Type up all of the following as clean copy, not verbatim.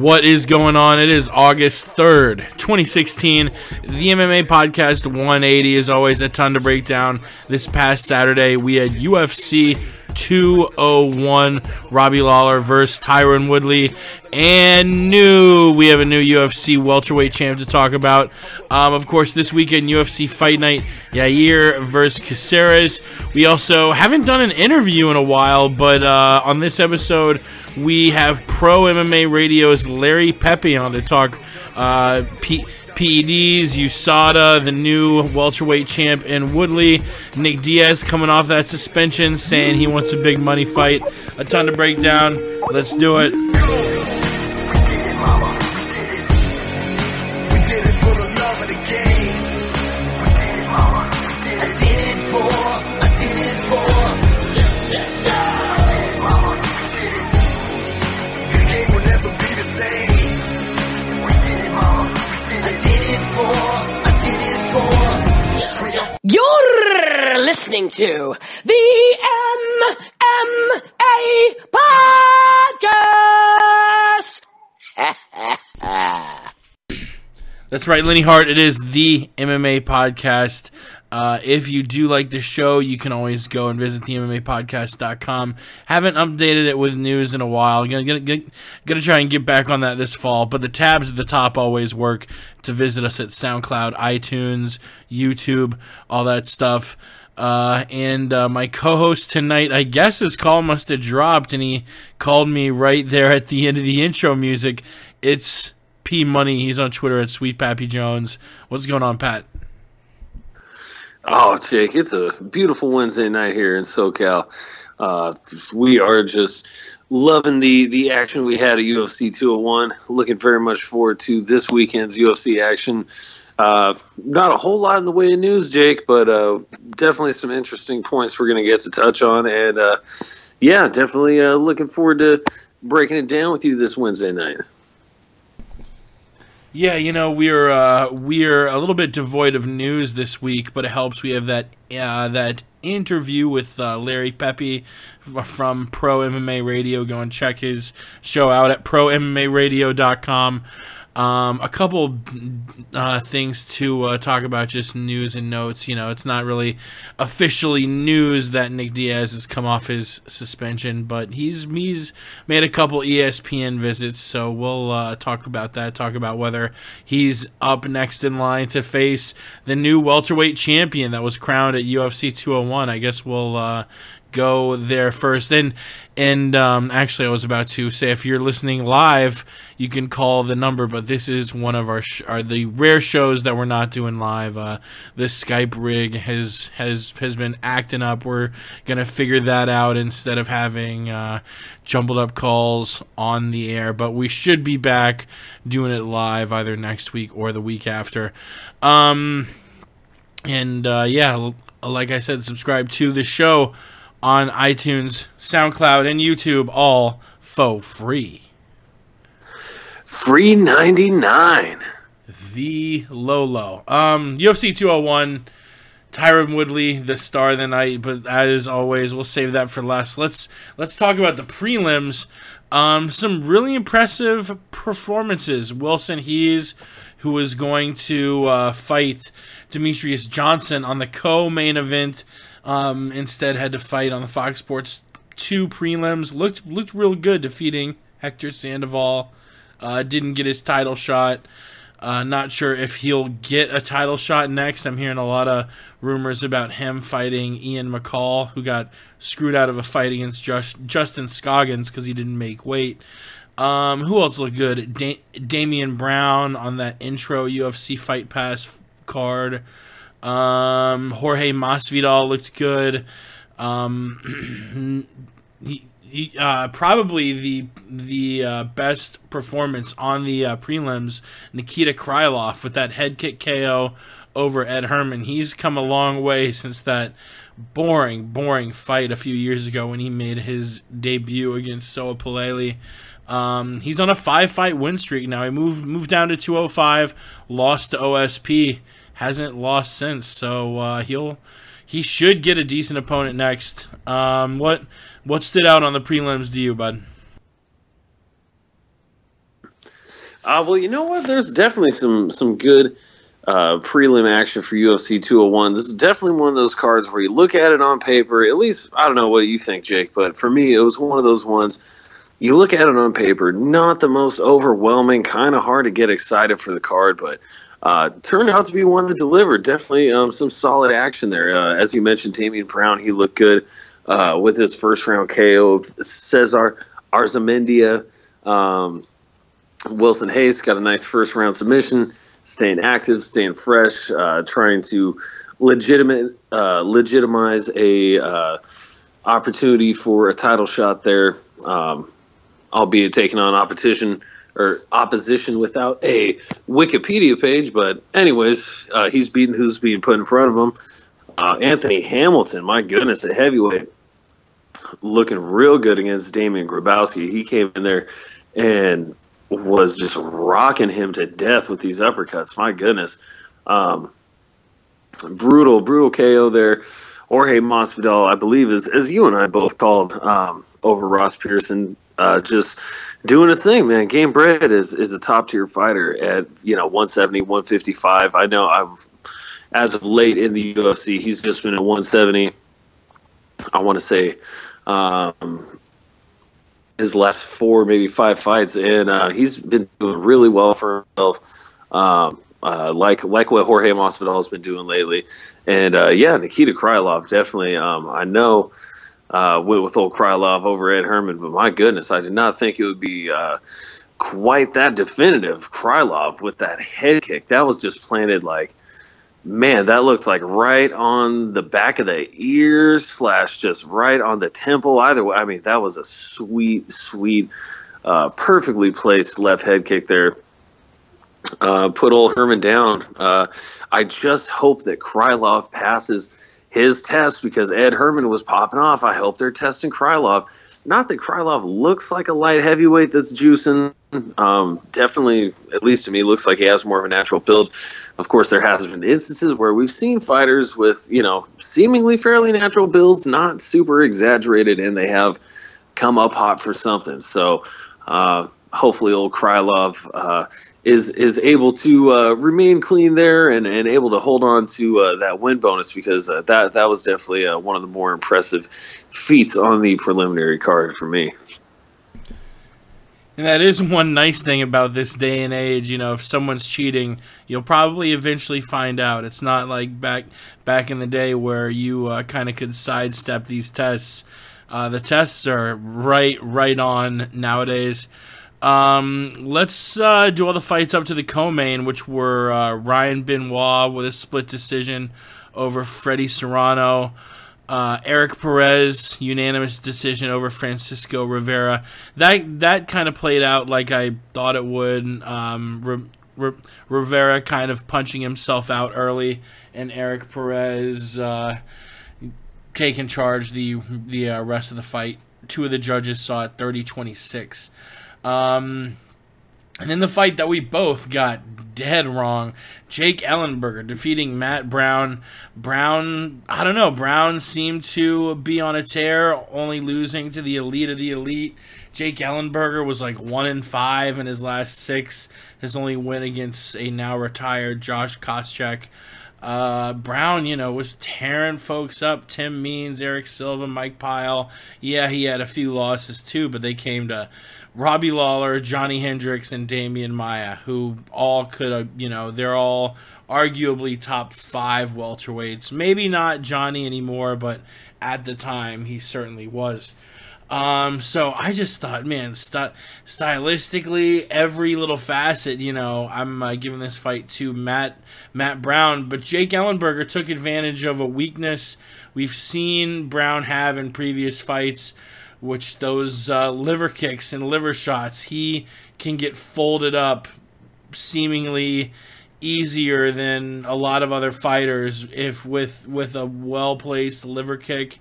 What is going on? It is August 3rd, 2016. The MMA Podcast 180. As always, a ton to break down. This past Saturday, we had UFC 201, Robbie Lawler versus Tyron Woodley. And we have a new UFC welterweight champ to talk about. Of course, this weekend, UFC Fight Night, Yair versus Caceres. We also haven't done an interview in a while, but on this episode, we have Pro MMA Radio's Larrry Pepe on to talk PEDs, USADA, the new welterweight champ, and Woodley. Nick Diaz coming off that suspension, saying he wants a big money fight. A ton to break down. Let's do it. You're listening to the MMA Podcast. That's right, Lenny Hart. It is the MMA Podcast. If you do like the show, you can always go and visit the MMApodcast.com. Haven't updated it with news in a while. Gonna try and get back on that this fall. But the tabs at the top always work to visit us at SoundCloud, iTunes, YouTube, all that stuff. And my co-host tonight, I guess his call must have dropped, and he called me right there at the end of the intro music. It's P Money. He's on Twitter at Sweet Pappy Jones. What's going on, Pat? Oh, Jake, it's a beautiful Wednesday night here in SoCal. We are just loving the action we had at UFC 201. Looking very much forward to this weekend's UFC action. Not a whole lot in the way of news, Jake, but definitely some interesting points we're going to get to touch on. And, yeah, definitely looking forward to breaking it down with you this Wednesday night. Yeah, you know, we're a little bit devoid of news this week, but it helps. We have that interview with Larrry Pepe from Pro MMA Radio. Go and check his show out at prommmaradio.com. A couple things to talk about, just news and notes. You know, it's not really officially news that Nick Diaz has come off his suspension, but he's made a couple ESPN visits, so we'll talk about that, talk about whether he's up next in line to face the new welterweight champion that was crowned at UFC 201. I guess we'll go there first. And actually, I was about to say, if you're listening live, you can call the number, but this is one of the rare shows that we're not doing live. This Skype rig has been acting up. We're gonna figure that out instead of having jumbled up calls on the air, but we should be back doing it live either next week or the week after. Yeah, like I said, subscribe to the show on iTunes, SoundCloud, and YouTube, all for free. Free 99. The low. UFC 201, Tyron Woodley, the star of the night, but as always, we'll save that for last. Let's talk about the prelims. Some really impressive performances. Wilson Hayes, who was going to fight Demetrius Johnson on the co-main event, instead had to fight on the Fox Sports 2 prelims. Looked real good, defeating Hector Sandoval. Didn't get his title shot. Not sure if he'll get a title shot next. I'm hearing a lot of rumors about him fighting Ian McCall, who got screwed out of a fight against Justin Scoggins because he didn't make weight. Who else looked good? Damian Brown on that intro UFC Fight Pass card. Jorge Masvidal looked good. He probably the best performance on the prelims, Nikita Krylov with that head kick KO over Ed Herman. He's come a long way since that boring fight a few years ago when he made his debut against Soa Paleli. He's on a 5-fight win streak now. He moved down to 205, lost to OSP. Hasn't lost since, so he should get a decent opponent next. What stood out on the prelims to you, bud? Well, you know what? There's definitely some good prelim action for UFC 201. This is definitely one of those cards where you look at it on paper. At least, I don't know what you think, Jake, but for me, it was one of those ones. You look at it on paper, not the most overwhelming, kind of hard to get excited for the card, but turned out to be one that delivered. Definitely some solid action there. As you mentioned, Damian Brown, he looked good with his first round KO. Cesar Arzamendia, Wilson Hayes got a nice first round submission, staying active, staying fresh, trying to legitimize a opportunity for a title shot there. Albeit taking on opposition without a Wikipedia page. But anyways, he's beaten who's being put in front of him. Anthony Hamilton, my goodness, a heavyweight, looking real good against Damian Grabowski. He came in there and was just rocking him to death with these uppercuts. My goodness. Brutal KO there. Jorge Masvidal, I believe, as you and I both called over Ross Pearson, just doing his thing, man. Game Bred is a top tier fighter at 170, 155. I know as of late in the UFC, he's just been at 170. I want to say his last 4, maybe 5 fights, and he's been doing really well for himself. Like what Jorge Masvidal has been doing lately. And, Nikita Krylov, definitely. I know went with old Krylov over Ed Herman, but my goodness, I did not think it would be quite that definitive. Krylov with that head kick. That was just planted man, that looked like right on the back of the ear / just right on the temple. Either way, I mean, that was a sweet, perfectly placed left head kick there. Put old Herman down. I just hope that Krylov passes his test because Ed Herman was popping off. I hope they're testing Krylov. Not that Krylov looks like a light heavyweight that's juicing. Definitely, at least to me, looks like he has more of a natural build. Of course, there has been instances where we've seen fighters with, seemingly fairly natural builds, not super exaggerated, and they have come up hot for something. So hopefully old Krylov is able to remain clean there and able to hold on to that win bonus because that was definitely one of the more impressive feats on the preliminary card for me. And that is one nice thing about this day and age. If someone's cheating, you'll probably eventually find out. It's not like back in the day where you kind of could sidestep these tests. The tests are right on nowadays. Let's do all the fights up to the co-main, which were Ryan Benoit with a split decision over Freddie Serrano. Eric Perez, unanimous decision over Francisco Rivera. That kind of played out like I thought it would. Rivera kind of punching himself out early, and Eric Perez taking charge the rest of the fight. 2 of the judges saw it 30-26. And then the fight that we both got dead wrong, Jake Ellenberger defeating Matt Brown. I don't know, Brown seemed to be on a tear, only losing to the elite of the elite. Jake Ellenberger was 1-5 in his last 6. His only win against a now retired Josh Koscheck. Brown, was tearing folks up. Tim Means, Eric Silva, Mike Pyle. Yeah, he had a few losses too, but they came to Robbie Lawler, Johnny Hendricks, and Damian Maia, who all could have, they're all arguably top 5 welterweights. Maybe not Johnny anymore, but at the time he certainly was. So I just thought, man, stylistically, every little facet, I'm giving this fight to Matt Brown, but Jake Ellenberger took advantage of a weakness we've seen Brown have in previous fights, which those liver kicks and liver shots, he can get folded up seemingly easier than a lot of other fighters if with a well-placed liver kick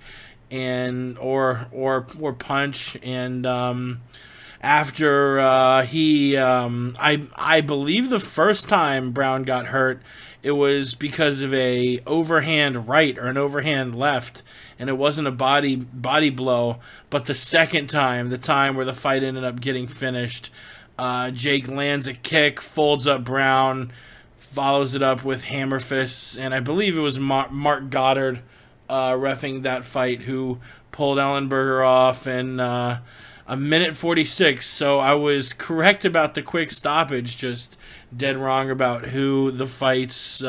and or punch. And after I believe the first time Brown got hurt, it was because of a overhand right or an overhand left, and it wasn't a body blow. But the second time, the time where the fight ended up getting finished, Jake lands a kick, folds up Brown, follows it up with hammer fists, and I believe it was Mark Goddard reffing that fight who pulled Ellenberger off in a minute 46. So I was correct about the quick stoppage, just dead wrong about who the fight's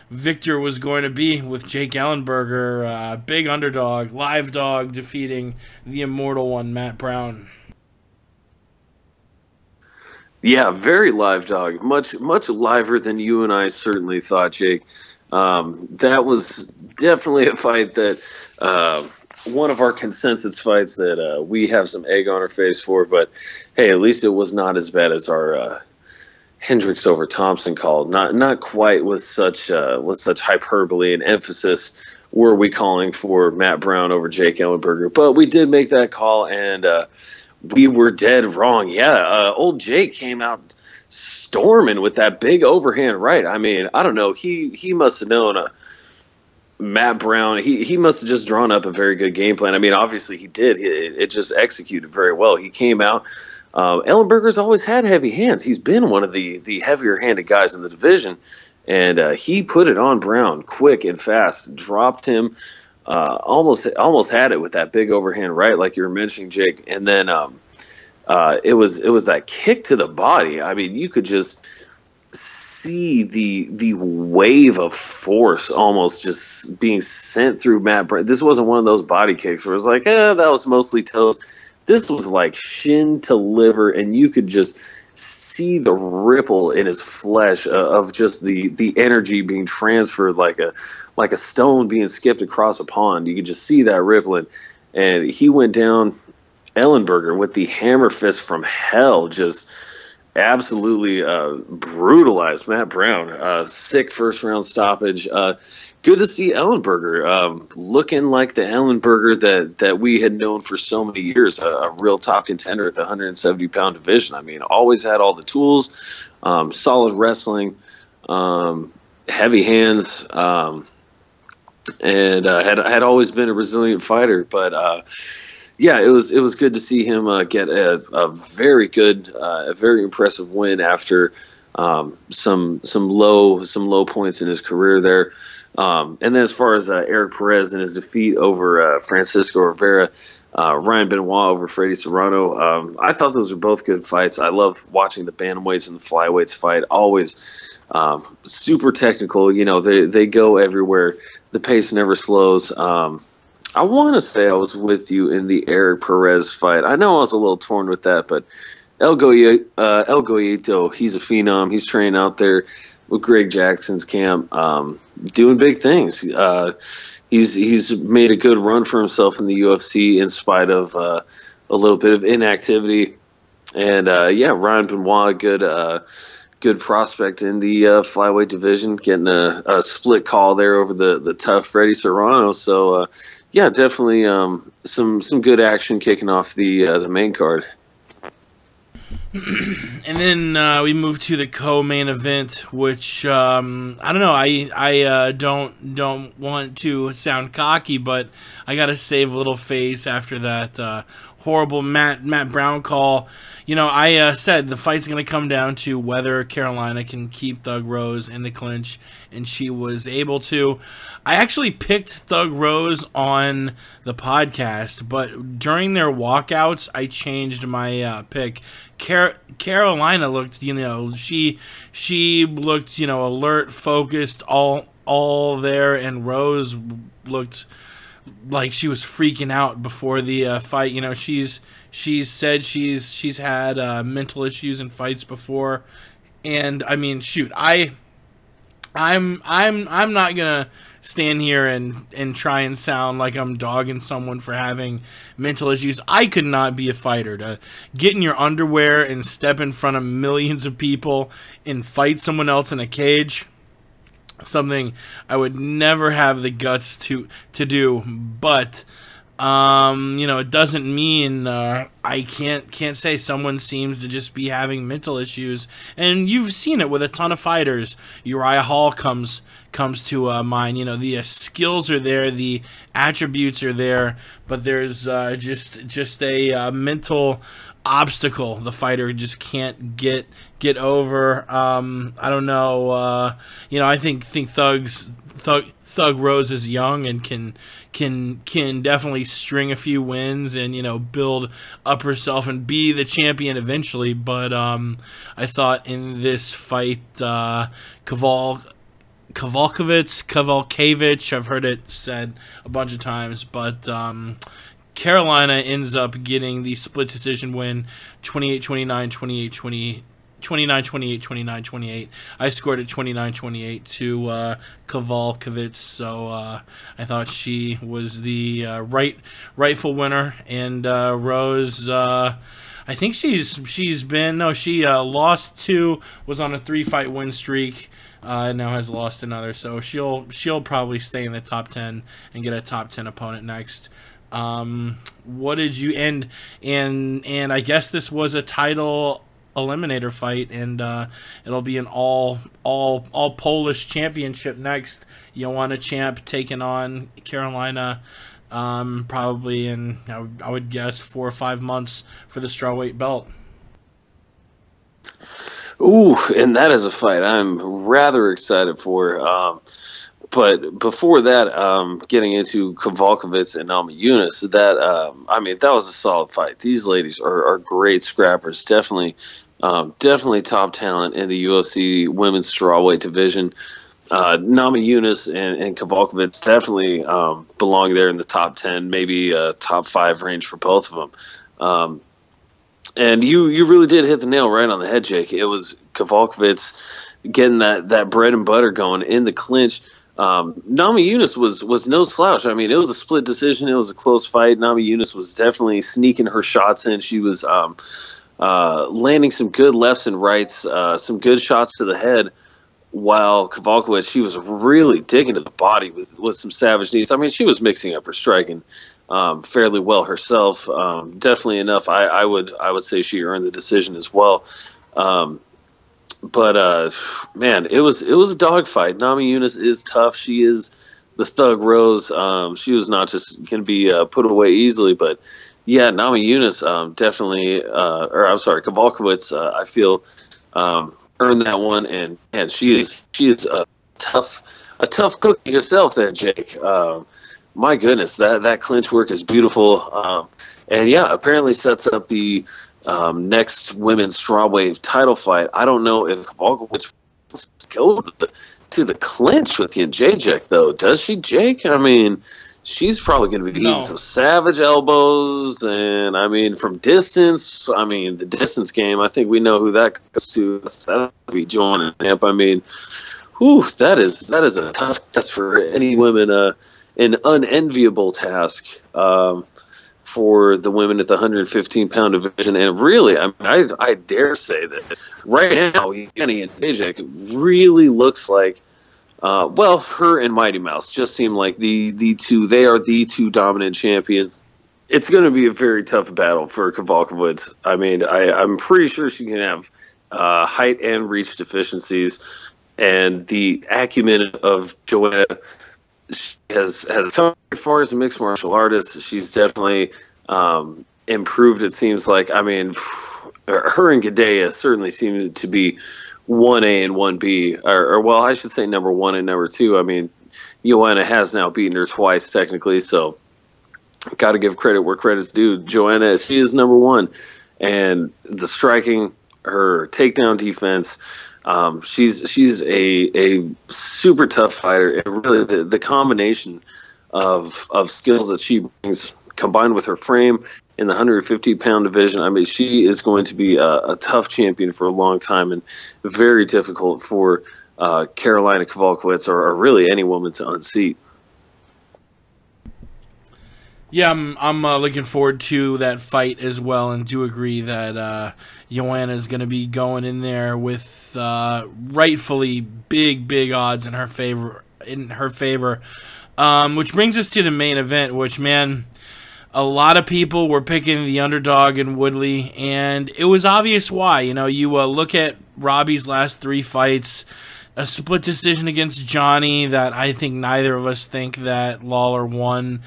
victor was going to be, with Jake Ellenberger, big underdog, live dog, defeating the immortal one, Matt Brown. Yeah, very live dog. Much liver than you and I certainly thought, Jake. That was definitely a fight that one of our consensus fights that we have some egg on our face for. But hey, at least it was not as bad as our Hendricks over Thompson call. Not quite with such hyperbole and emphasis were we calling for Matt Brown over Jake Ellenberger. But we did make that call, and we were dead wrong. Yeah, old Jake came out storming with that big overhand right. I mean, I don't know. He must have known Matt Brown. He must have just drawn up a very good game plan. I mean, obviously he did. It just executed very well. He came out. Ellenberger's always had heavy hands. He's been one of the heavier-handed guys in the division, and he put it on Brown quick and fast, dropped him. Almost had it with that big overhand right, like you were mentioning, Jake. And then it was that kick to the body. I mean, you could just see the wave of force almost just being sent through Matt Brown. This wasn't one of those body kicks where it was like, that was mostly toes. This was like shin to liver, and you could just see the ripple in his flesh of just the energy being transferred like a stone being skipped across a pond. You could just see that rippling, and he went down. Ellenberger with the hammer fist from hell, just absolutely brutalized Matt Brown. Sick first round stoppage. Good to see Ellenberger looking like the Ellenberger that we had known for so many years, a real top contender at the 170-pound division. I mean, always had all the tools, solid wrestling, heavy hands, and had always been a resilient fighter. But yeah, it was good to see him get a very good, a very impressive win after some low points in his career there. And then as far as Eric Perez and his defeat over Francisco Rivera, Ryan Benoit over Freddie Serrano, I thought those were both good fights. I love watching the bantamweights and the flyweights fight. Always super technical. You know, they go everywhere. The pace never slows. I want to say I was with you in the Eric Perez fight. I know I was a little torn with that, but El Goyito, he's a phenom. He's training out there with Greg Jackson's camp, doing big things. He's made a good run for himself in the UFC in spite of a little bit of inactivity. And yeah, Ryan Benoit, good prospect in the flyweight division, getting a split call there over the tough Freddie Serrano. So yeah, definitely some good action kicking off the main card. And then we move to the co-main event, which I don't know. I don't want to sound cocky, but I gotta save a little face after that horrible Matt Brown call. You know, I said the fight's going to come down to whether Carolina can keep Thug Rose in the clinch, and she was able to. I actually picked Thug Rose on the podcast, but during their walkouts, I changed my pick. Carolina looked, you know, she looked, you know, alert, focused, all there, and Rose looked like she was freaking out before the fight. You know, she's said she's had mental issues in fights before, and I mean, shoot, I'm not gonna stand here and try and sound like I'm dogging someone for having mental issues. I could not be a fighter. To get in your underwear and step in front of millions of people and fight someone else in a cage, something I would never have the guts to do. But It doesn't mean I can't say someone seems to just be having mental issues. And you've seen it with a ton of fighters. Uriah Hall comes to mind. The skills are there, the attributes are there, but there's just a mental obstacle the fighter just can't get over. I don't know. I think Thug Rose is young and can definitely string a few wins and build up herself and be the champion eventually. But I thought in this fight, Kavalkiewicz, I've heard it said a bunch of times, but Carolina ends up getting the split decision win, 28-29, 28-20. 29-28, 29-28. I scored it 29-28 to Kavalkiewicz, so I thought she was the rightful winner. And Rose, I think she lost 2, was on a 3-fight win streak, and now has lost another. So she'll probably stay in the top 10 and get a top 10 opponent next. What did you and I guess this was a title eliminator fight, and it'll be an all Polish championship next. Joanna Champ taking on Carolina, probably in I would guess 4 or 5 months for the strawweight belt. Ooh, and that is a fight I'm rather excited for. But before that, getting into Kavalkiewicz and Namajunas, that was a solid fight. These ladies are great scrappers. Definitely top talent in the UFC women's strawweight division. Namajunas and Kavalkiewicz definitely belong there in the top 10, maybe top 5 range for both of them. And you really did hit the nail right on the head, Jake. It was Kavalkiewicz getting that bread and butter going in the clinch. Namajunas was no slouch. I mean, it was a split decision. It was a close fight. Namajunas was definitely sneaking her shots in. She was landing some good lefts and rights, some good shots to the head, while Kavalkiewicz, she was really digging to the body with some savage knees. I mean, she was mixing up her striking fairly well herself. Definitely enough. I would say she earned the decision as well. But man, it was a dogfight. Namajunas is tough. She is the Thug Rose. She was not just going to be put away easily. But yeah, Namajunas definitely, Kavalkiewicz. I feel earned that one, and she is a tough cookie herself. There, Jake. My goodness, that clinch work is beautiful. And yeah, apparently sets up the next women's strawweight title fight. I don't know if Kavalkiewicz wants to go to the clinch with you, Jake, though. Does she, Jake? I mean, she's probably going to be eating some savage elbows, and I mean, from distance, the distance game, I think we know who that goes to. That'll be Joanna Champ. I mean, that is a tough test for any women, an unenviable task. For the women at the 115-pound division. And really, I dare say that right now, Yanni and Jacek really looks like, her and Mighty Mouse just seem like the two. They are the two dominant champions. It's going to be a very tough battle for Kavalkiewicz. I mean, I'm pretty sure she's going to have height and reach deficiencies. And the acumen of Joanna, she has come as far as a mixed martial artist. She's definitely improved, it seems like. I mean, her and Gadea certainly seem to be 1A and 1B, or I should say number 1 and number 2. I mean, Joanna has now beaten her twice, technically, so got to give credit where credit's due. Joanna, she is number 1, and the striking, her takedown defense, she's a super tough fighter, and really the combination of skills that she brings combined with her frame in the 150-pound division, I mean, she is going to be a tough champion for a long time, and very difficult for Carolina Kavalkiewicz or really any woman to unseat. Yeah, I'm looking forward to that fight as well, and do agree that Joanna is going to be going in there with rightfully big odds in her favor. Which brings us to the main event, which, man, a lot of people were picking the underdog in Woodley, and it was obvious why. You know, you look at Robbie's last 3 fights, a split decision against Johnny that I think neither of us think that Lawler won.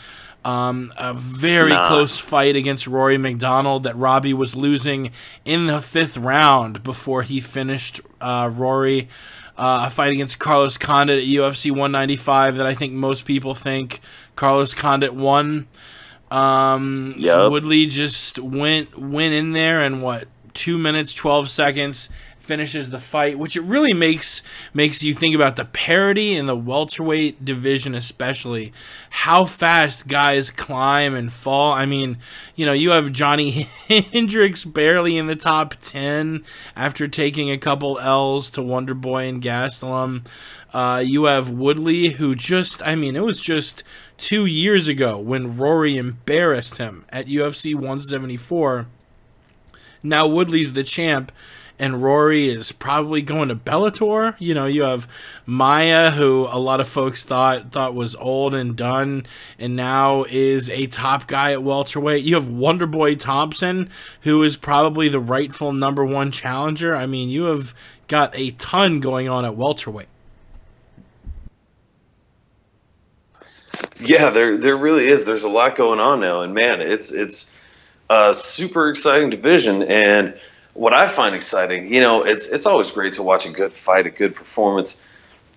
A very close fight against Rory McDonald that Robbie was losing in the 5th round before he finished Rory. A fight against Carlos Condit at UFC 195 that I think most people think Carlos Condit won. Woodley just went in there and 2 minutes 12 seconds finishes the fight, which it really makes you think about the parity in the welterweight division, especially how fast guys climb and fall. I mean, you know, you have Johnny Hendricks barely in the top 10 after taking a couple L's to Wonderboy and Gastelum. You have Woodley, who it was just 2 years ago when Rory embarrassed him at UFC 174. Now Woodley's the champ, and Rory is probably going to Bellator. You know, you have Maya, who a lot of folks thought was old and done, and now is a top guy at welterweight. You have Wonderboy Thompson, who is probably the rightful #1 challenger. I mean, you have got a ton going on at welterweight. Yeah, there really is. There's a lot going on now, and man, it's a super exciting division. And what I find exciting, you know, it's always great to watch a good fight, a good performance,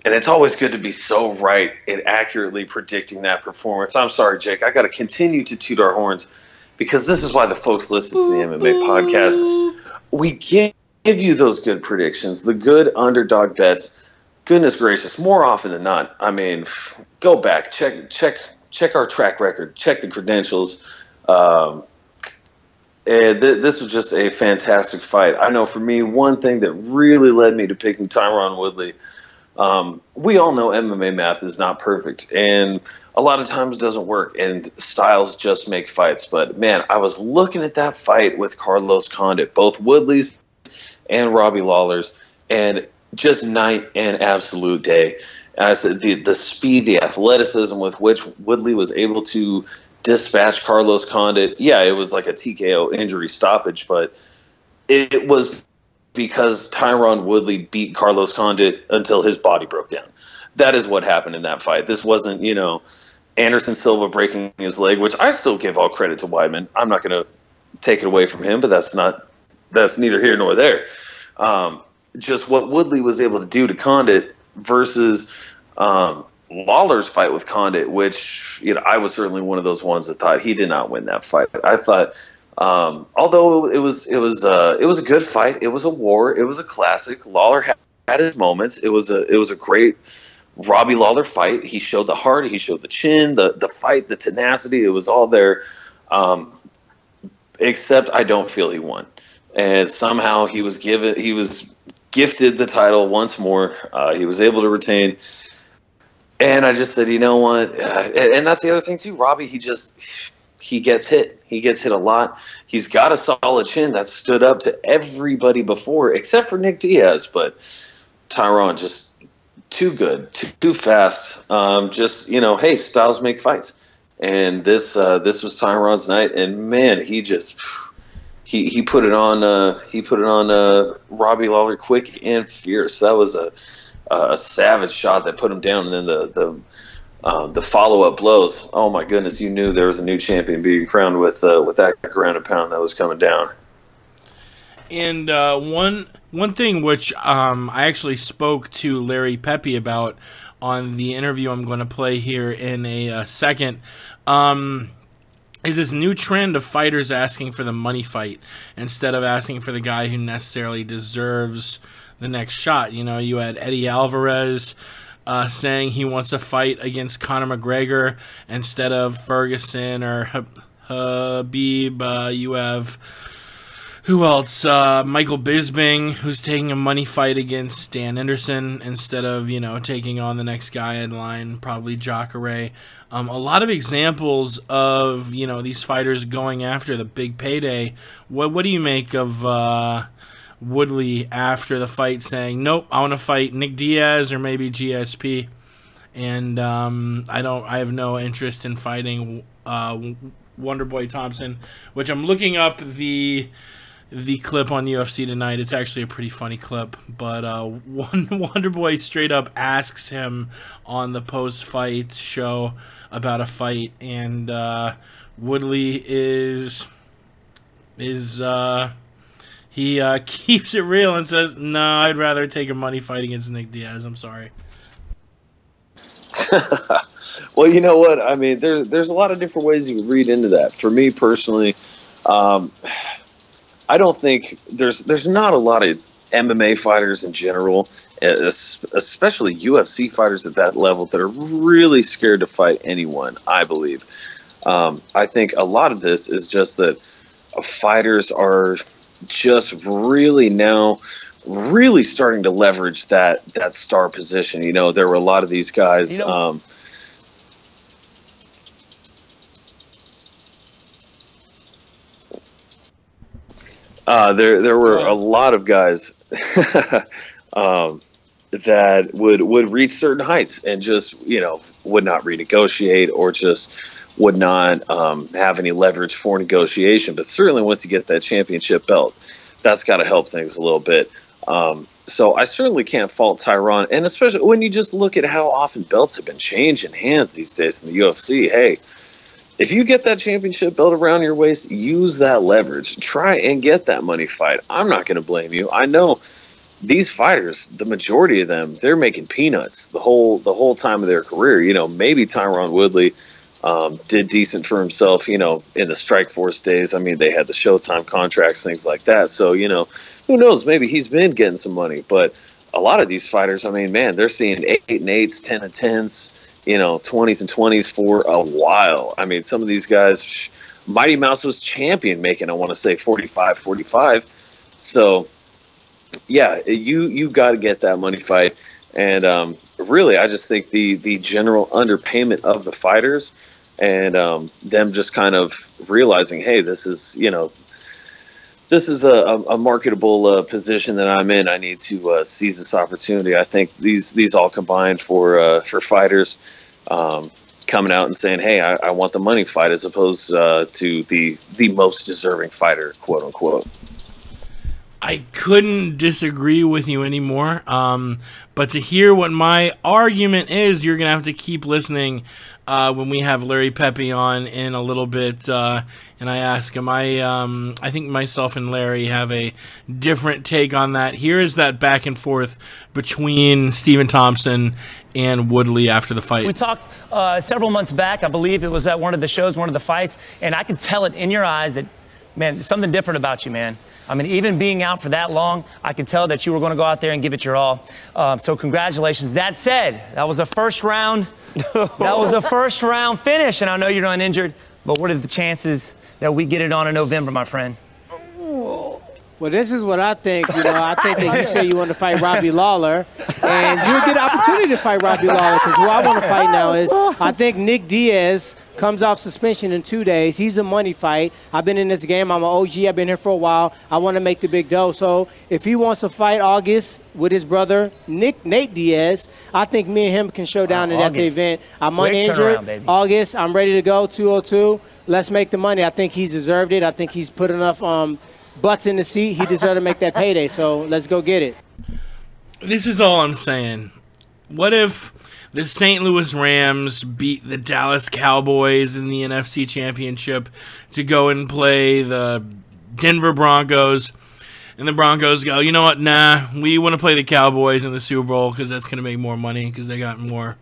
and it's always good to be so right in accurately predicting that performance. I'm sorry, Jake, I got to continue to toot our horns because this is why the folks listen to the MMA podcast. We give you those good predictions, the good underdog bets. Goodness gracious, more often than not. I mean, go back, check our track record, check the credentials. And this was just a fantastic fight. I know for me, one thing that really led me to picking Tyron Woodley, we all know MMA math is not perfect, and a lot of times doesn't work, and styles just make fights. But, man, I was looking at that fight with Carlos Condit, both Woodley's and Robbie Lawler's, and just night and absolute day. And I said the speed, the athleticism with which Woodley was able to dispatch Carlos Condit. Yeah, it was like a TKO injury stoppage, but it was because Tyron Woodley beat Carlos Condit until his body broke down. That is what happened in that fight. This wasn't, you know, Anderson Silva breaking his leg, which I still give all credit to Weidman. I'm not going to take it away from him, but that's neither here nor there. Just what Woodley was able to do to Condit versus Lawler's fight with Condit, which, you know, I was certainly one of those ones that thought he did not win that fight. I thought, although it was a good fight, it was a war, it was a classic. Lawler had his moments. It was a great Robbie Lawler fight. He showed the heart, he showed the chin, the fight, the tenacity. It was all there. Except I don't feel he won, and somehow he was gifted the title once more. He was able to retain. And I just said, you know what? And that's the other thing too. Robbie, he gets hit. He gets hit a lot. He's got a solid chin that stood up to everybody before, except for Nick Diaz. But Tyron, just too good, too fast. Just, you know, hey, styles make fights. And this was Tyron's night. And man, he just he put it on. He put it on Robbie Lawler quick and fierce. That was a savage shot that put him down, and then the follow-up blows. Oh my goodness, you knew there was a new champion being crowned with that ground and pound that was coming down. And one thing which I actually spoke to Larrry Pepe about on the interview I'm going to play here in a second, is this new trend of fighters asking for the money fight instead of asking for the guy who necessarily deserves the next shot. You know, you had Eddie Alvarez saying he wants a fight against Conor McGregor instead of Ferguson or Habib. You have, who else? Michael Bisping, who's taking a money fight against Dan Henderson instead of, you know, taking on the next guy in line, probably Jacare. A lot of examples of, you know, these fighters going after the big payday. What do you make of Woodley after the fight saying, nope, I want to fight Nick Diaz or maybe GSP, and I have no interest in fighting Wonderboy Thompson, which I'm looking up the clip on UFC Tonight. It's actually a pretty funny clip, but Wonderboy straight up asks him on the post-fight show about a fight, and Woodley he keeps it real and says, "No, I'd rather take a money fight against Nick Diaz. I'm sorry." Well, you know what? I mean, there's a lot of different ways you can read into that. For me personally, I don't think there's not a lot of MMA fighters in general, especially UFC fighters at that level, that are really scared to fight anyone, I believe. I think a lot of this is just that fighters are just really now really starting to leverage that star position. You know, there were a lot of these guys. There were a lot of guys that would reach certain heights and just, you know, would not renegotiate or just would not have any leverage for negotiation. But certainly once you get that championship belt, that's got to help things a little bit. So I certainly can't fault Tyron. And especially when you just look at how often belts have been changing hands these days in the UFC. Hey, if you get that championship belt around your waist, use that leverage. Try and get that money fight. I'm not going to blame you. I know these fighters, the majority of them, they're making peanuts the whole time of their career. You know, maybe Tyron Woodley did decent for himself, you know, in the Strikeforce days. I mean, they had the Showtime contracts, things like that. So, you know, who knows? Maybe he's been getting some money. But a lot of these fighters, I mean, man, they're seeing 8 and 8s, 10 and 10s. You know, 20s and 20s for a while. I mean, some of these guys, Mighty Mouse was champion making, I want to say, 45. So, yeah, you got to get that money fight. And really, I just think the general underpayment of the fighters and them just kind of realizing, hey, this is, you know, this is a marketable position that I'm in. I need to seize this opportunity. I think these all combined for fighters coming out and saying, hey, I want the money fight as opposed to the most deserving fighter, quote unquote. I couldn't disagree with you anymore. But to hear what my argument is, you're going to have to keep listening when we have Larrry Pepe on in a little bit, and I ask him. I think myself and Larry have a different take on that. Here is that back and forth between Stephen Thompson and Woodley after the fight. We talked several months back. I believe it was at one of the shows, one of the fights, and I could tell it in your eyes that, man, there's something different about you, man. I mean, even being out for that long, I could tell that you were going to go out there and give it your all. So congratulations. That said, that was a first round. That was a first round finish, and I know you're uninjured. But what are the chances that we get it on in November, my friend? Well, this is what I think. You know, I think that you say you want to fight Robbie Lawler, and you'll get an opportunity to fight Robbie Lawler, because who I want to fight now is, I think Nick Diaz comes off suspension in 2 days. He's a money fight. I've been in this game. I'm an OG. I've been here for a while. I want to make the big dough. So if he wants to fight August with his brother, Nate Diaz, I think me and him can show down at the event. I'm uninjured. August, I'm ready to go, 202. Let's make the money. I think he's deserved it. I think he's put enough butts in the seat. He deserved to make that payday, so let's go get it. This is all I'm saying. What if the St. Louis Rams beat the Dallas Cowboys in the NFC Championship to go and play the Denver Broncos, and the Broncos go, you know what, nah, we want to play the Cowboys in the Super Bowl because that's going to make more money because they got more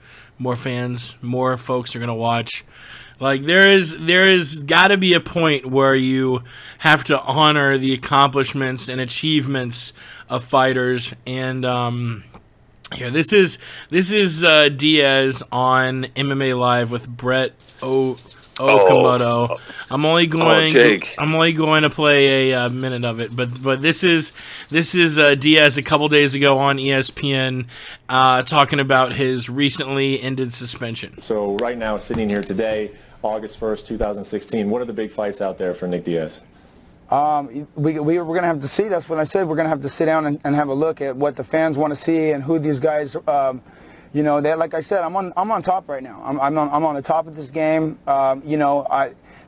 fans, more folks are going to watch. Like, there is got to be a point where you have to honor the accomplishments and achievements of fighters. And here, this is Diaz on MMA Live with Brett Okamoto. I'm only going to play a minute of it, but this is Diaz a couple days ago on ESPN talking about his recently ended suspension. So right now, sitting here today, August 1st, 2016, what are the big fights out there for Nick Diaz? We're going to have to see. That's what I said. We're going to have to sit down and have a look at what the fans want to see and who these guys, you know, like I said, I'm on top right now. I'm on the top of this game. You know,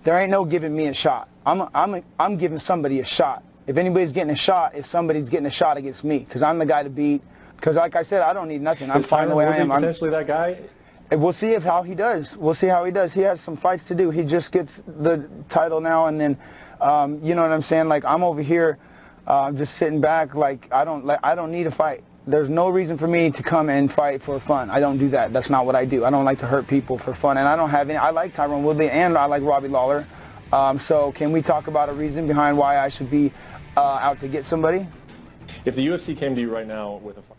there ain't no giving me a shot. I'm giving somebody a shot. If anybody's getting a shot, it's somebody's getting a shot against me, because I'm the guy to beat. Because like I said, I don't need nothing. I'm fine the way I am. Potentially that guy? We'll see how he does. We'll see how he does. He has some fights to do. He just gets the title now, and then, you know what I'm saying? Like, I'm over here just sitting back. Like, I don't need a fight. There's no reason for me to come and fight for fun. I don't do that. That's not what I do. I don't like to hurt people for fun, and I don't have any. I like Tyron Woodley and I like Robbie Lawler. So can we talk about a reason behind why I should be out to get somebody? If the UFC came to you right now with a fight.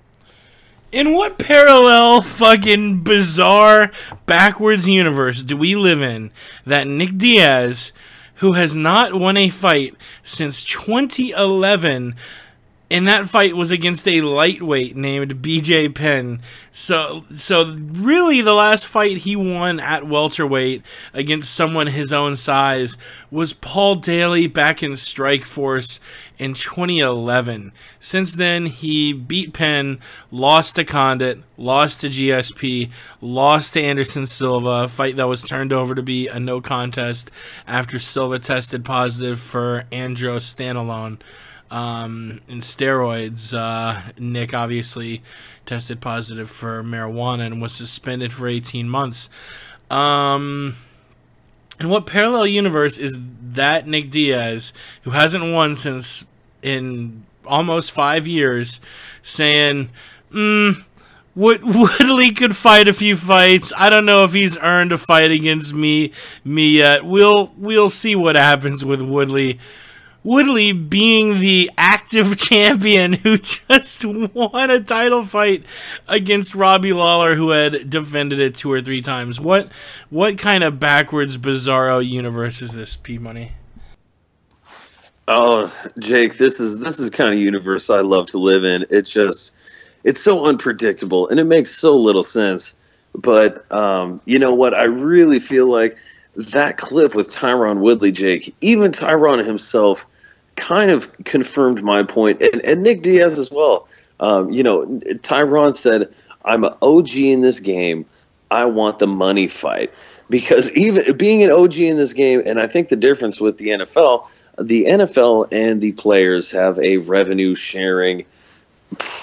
In what parallel, fucking bizarre, backwards universe do we live in that Nick Diaz, who has not won a fight since 2011, and that fight was against a lightweight named BJ Penn. So really the last fight he won at welterweight against someone his own size was Paul Daly back in Strikeforce in 2011. Since then, he beat Penn, lost to Condit, lost to GSP, lost to Anderson Silva, a fight that was turned over to be a no contest after Silva tested positive for androstenedione. In steroids. Nick obviously tested positive for marijuana and was suspended for 18 months. In what parallel universe is that Nick Diaz, who hasn't won since in almost 5 years, saying, Woodley could fight a few fights. I don't know if he's earned a fight against me yet. We'll see what happens with Woodley. Woodley being the active champion who just won a title fight against Robbie Lawler, who had defended it 2 or 3 times. What kind of backwards, bizarro universe is this, P-Money? Oh, Jake, this is the kind of universe I love to live in. It's so unpredictable, and it makes so little sense. But you know what? I really feel like that clip with Tyron Woodley, Jake, even Tyron himself kind of confirmed my point, and Nick Diaz as well. You know, Tyron said, I'm an OG in this game. I want the money fight. Because even being an OG in this game, and I think the difference with the NFL and the players have a revenue sharing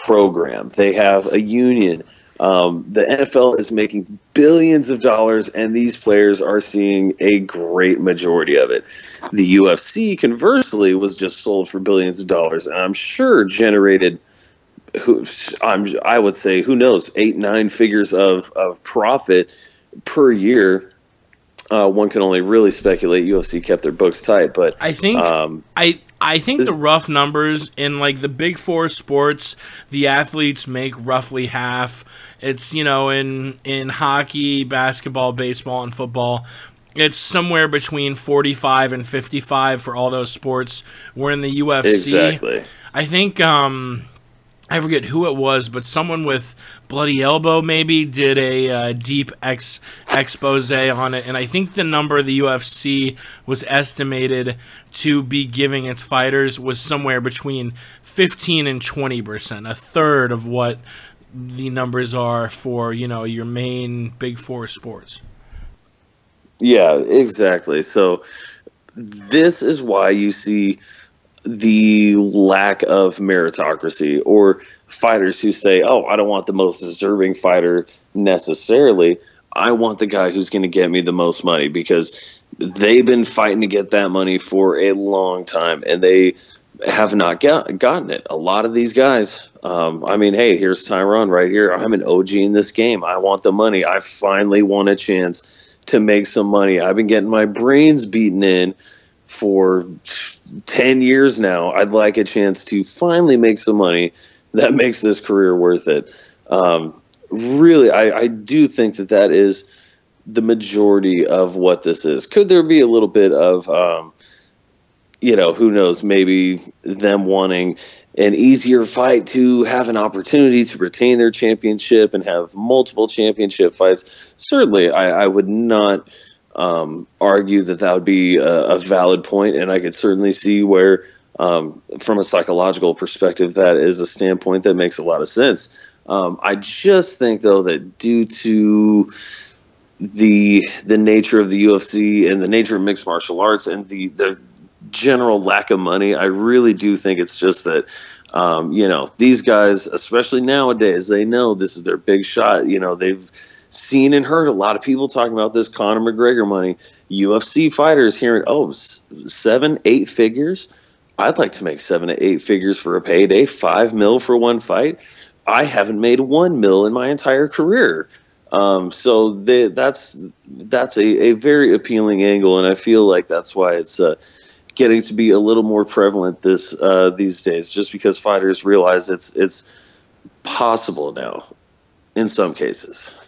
program. They have a union. The NFL is making billions of dollars, and these players are seeing a great majority of it. The UFC, conversely, was just sold for billions of dollars, and I'm sure generated, I would say, who knows, 8-9 figures of profit per year. One can only really speculate. UFC kept their books tight, but I think I think the rough numbers in like the big 4 sports, the athletes make roughly half. It's, you know, in hockey, basketball, baseball, and football, it's somewhere between 45 and 55 for all those sports. Where in the UFC, exactly. I think I forget who it was, but someone with Bloody Elbow maybe did a deep expose on it, and I think the number the UFC was estimated to be giving its fighters was somewhere between 15 and 20%, a third of what the numbers are for, you know, your main big 4 sports. Yeah, exactly. So this is why you see the lack of meritocracy, or fighters who say, oh, I don't want the most deserving fighter necessarily. I want the guy who's going to get me the most money, because they've been fighting to get that money for a long time, and they have not gotten it. A lot of these guys, I mean, hey, here's Tyron right here. I'm an OG in this game. I want the money. I finally want a chance to make some money. I've been getting my brains beaten in for 10 years now. I'd like a chance to finally make some money that makes this career worth it. Really, I do think that is the majority of what this is. Could there be a little bit of, you know, who knows, maybe them wanting an easier fight to have an opportunity to retain their championship and have multiple championship fights? Certainly, I would not argue that would be a valid point, and I could certainly see where, from a psychological perspective, that is a standpoint that makes a lot of sense. I just think, though, that due to the nature of the UFC and the nature of mixed martial arts and the general lack of money, I really do think it's just that, these guys, especially nowadays, they know this is their big shot. They've seen and heard a lot of people talking about this Conor McGregor money. UFC fighters hearing, 7-8 figures. I'd like to make 7 to 8 figures for a payday, $5 million for one fight. I haven't made $1 million in my entire career. So that's a very appealing angle, and I feel like that's why it's getting to be a little more prevalent these days, just because fighters realize it's possible now in some cases.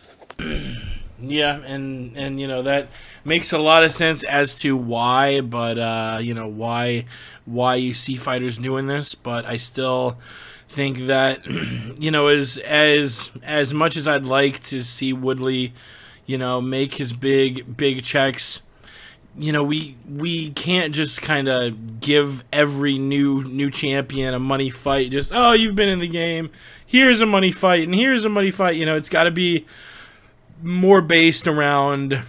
Yeah, and that makes a lot of sense as to why, but why you see fighters doing this, but I still think that as much as I'd like to see Woodley make his big checks, we can't just kind of give every new champion a money fight. Just, you've been in the game, here's a money fight, and here's a money fight. It's got to be more based around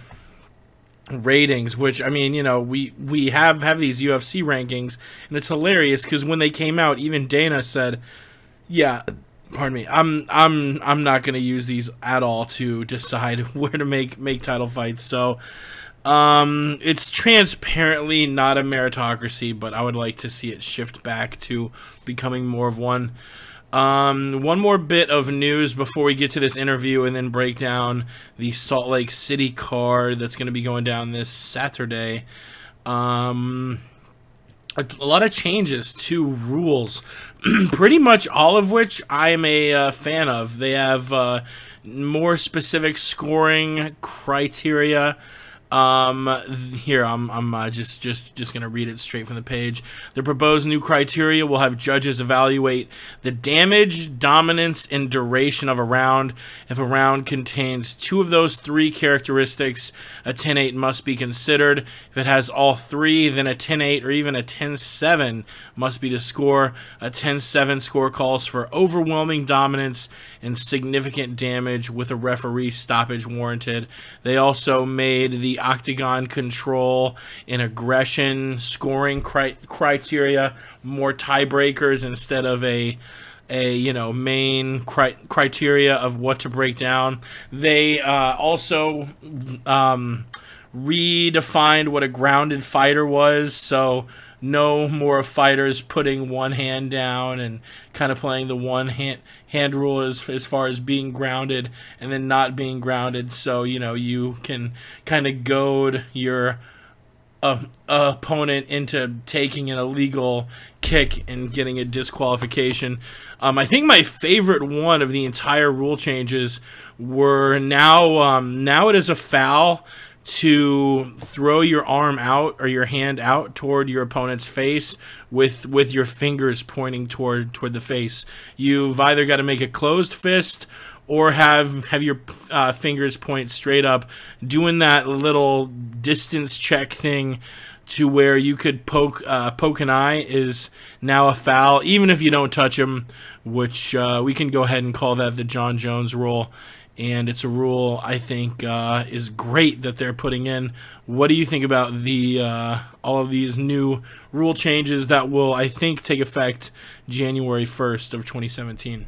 ratings, which, I mean, we have these UFC rankings, and it's hilarious because when they came out, even Dana said, yeah, pardon me, I'm not going to use these at all to decide where to make title fights. So it's transparently not a meritocracy, but I would like to see it shift back to becoming more of one. One more bit of news before we get to this interview and then break down the Salt Lake City card that's going to be going down this Saturday. A lot of changes to rules, pretty much all of which I am a fan of. They have more specific scoring criteria. Here, I'm just gonna read it straight from the page. The proposed new criteria will have judges evaluate the damage, dominance, and duration of a round. If a round contains 2 of those 3 characteristics, a 10-8 must be considered. If it has all 3, then a 10-8 or even a 10-7 must be the score. A 10-7 score calls for overwhelming dominance and significant damage with a referee stoppage warranted. They also made the octagon control and aggression scoring criteria more tiebreakers instead of a main criteria of what to break down. They also redefined what a grounded fighter was, so no more fighters putting one hand down and kind of playing the one hand rule as far as being grounded and then not being grounded. So, you can kind of goad your opponent into taking an illegal kick and getting a disqualification. I think my favorite one of the entire rule changes were now it is a foul to throw your arm out or your hand out toward your opponent's face with your fingers pointing toward the face. You've either got to make a closed fist or have your fingers point straight up. Doing that little distance check thing to where you could poke an eye is now a foul, even if you don't touch them, which we can go ahead and call that the John Jones rule. And it's a rule I think is great that they're putting in. What do you think about all of these new rule changes that will, I think, take effect January 1st of 2017?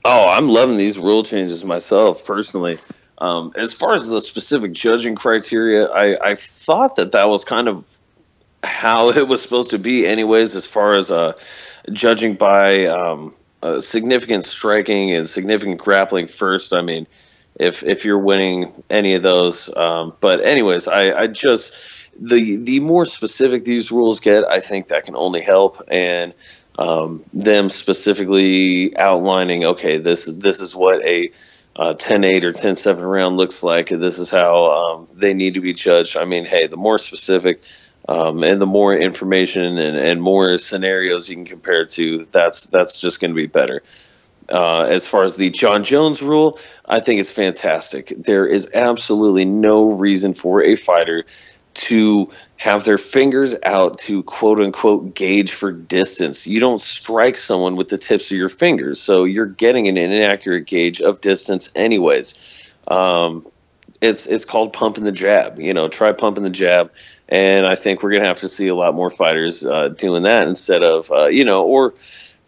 Oh, I'm loving these rule changes myself, personally. As far as the specific judging criteria, I thought that was kind of how it was supposed to be anyways, as far as judging by significant striking and significant grappling first. I mean, if you're winning any of those. But anyways, I just, the more specific these rules get, I think that can only help. And them specifically outlining, okay, this is what a 10-8 or 10-7 round looks like. This is how they need to be judged. I mean, hey, the more specific and the more information and more scenarios you can compare to, that's just going to be better. As far as the John Jones rule, I think it's fantastic. There is absolutely no reason for a fighter to have their fingers out to quote unquote gauge for distance. You don't strike someone with the tips of your fingers, so you're getting an inaccurate gauge of distance anyways. It's called pumping the jab. Try pumping the jab, and I think we're going to have to see a lot more fighters doing that instead of, or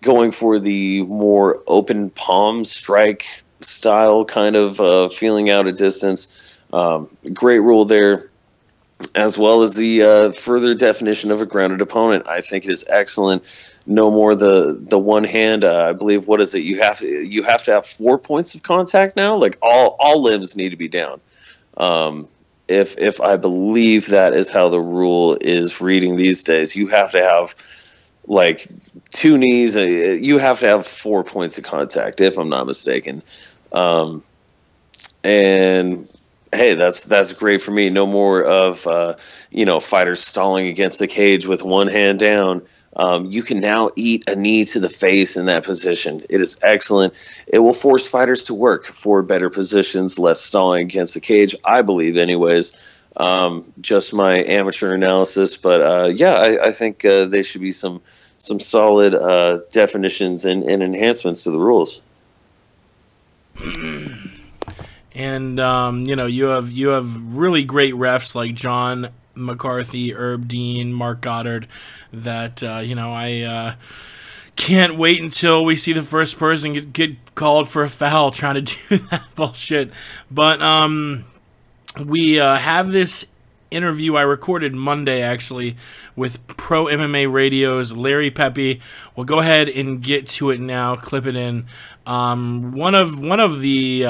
going for the more open palm strike style kind of feeling out a distance. Great rule there. As well as the further definition of a grounded opponent. I think it is excellent. No more the one hand. I believe, what is it? You have to have 4 points of contact now. Like all limbs need to be down. If I believe that is how the rule is reading these days, you have to have like 2 knees. You have to have 4 points of contact, if I'm not mistaken. And hey, that's great for me. No more of fighters stalling against the cage with one hand down. You can now eat a knee to the face in that position. It is excellent. It will force fighters to work for better positions, less stalling against the cage, I believe anyways. Just my amateur analysis, but I think there should be some solid definitions and enhancements to the rules. And you have really great refs like John McCarthy, Herb Dean, Mark Goddard. That I can't wait until we see the first person get called for a foul trying to do that bullshit. But we have this interview I recorded Monday actually with Pro MMA Radio's Larrry Pepe. We'll go ahead and get to it now. Clip it in. One of the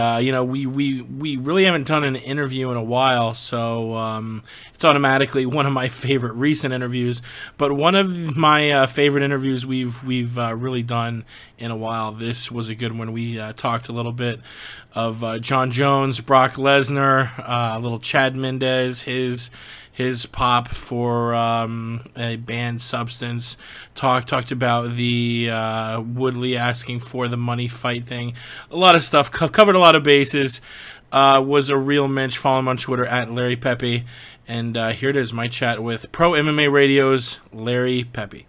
we really haven't done an interview in a while, so it's automatically one of my favorite recent interviews. But one of my favorite interviews we've really done in a while. This was a good one. We talked a little bit of Jon Jones, Brock Lesnar, a little Chad Mendez, his pop for a banned substance. Talked about the Woodley asking for the money fight thing. A lot of stuff. Covered a lot of bases. Was a real mensch. Follow him on Twitter at Larry Pepe. And here it is, my chat with Pro MMA Radio's Larry Pepe.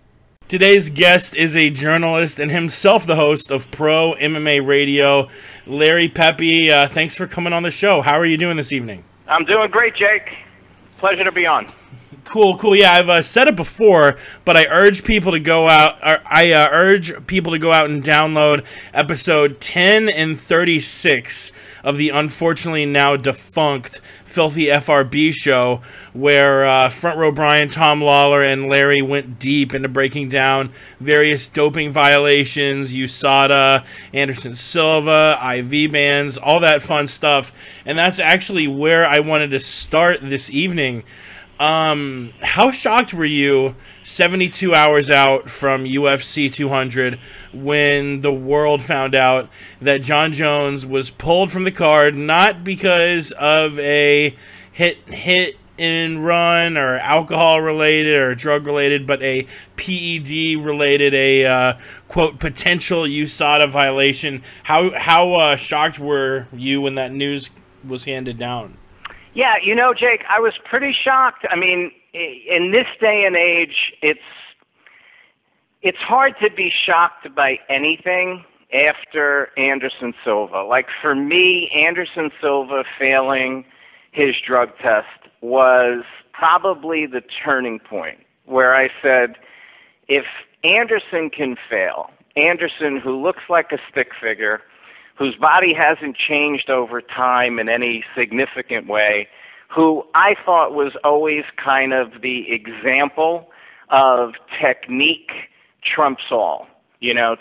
Today's guest is a journalist and himself the host of Pro MMA Radio, Larry Pepe. Thanks for coming on the show. How are you doing this evening? I'm doing great, Jake. Pleasure to be on. Cool. Yeah, I've said it before, but I urge people to go out. Urge people to go out and download episode 10 and 36 of the unfortunately now defunct Filthy FRB show, where Front Row Brian, Tom Lawler, and Larry went deep into breaking down various doping violations, USADA, Anderson Silva, IV bans, all that fun stuff. And that's actually where I wanted to start this evening. How shocked were you 72 hours out from UFC 200 when the world found out that Jon Jones was pulled from the card, not because of a hit and run or alcohol related or drug related, but a PED related, a quote potential USADA violation? How shocked were you when that news was handed down? Yeah, Jake, I was pretty shocked. I mean, in this day and age, it's hard to be shocked by anything after Anderson Silva. Like, for me, Anderson Silva failing his drug test was probably the turning point where I said, if Anderson can fail, Anderson, who looks like a stick figure, whose body hasn't changed over time in any significant way, who I thought was always kind of the example of technique trumps all.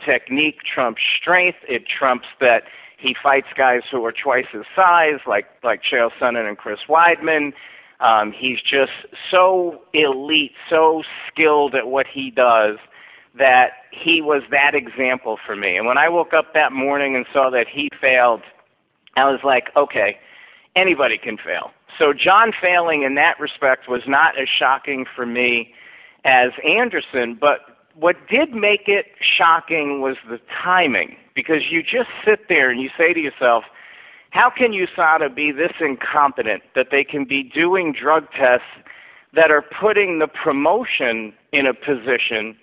Technique trumps strength. It trumps that he fights guys who are twice his size, like Chael Sonnen and Chris Weidman. He's just so elite, so skilled at what he does, that he was that example for me. And when I woke up that morning and saw that he failed, I was like, okay, anybody can fail. So Jon failing in that respect was not as shocking for me as Anderson, but what did make it shocking was the timing, because you just sit there and you say to yourself, how can USADA be this incompetent that they can be doing drug tests that are putting the promotion in a position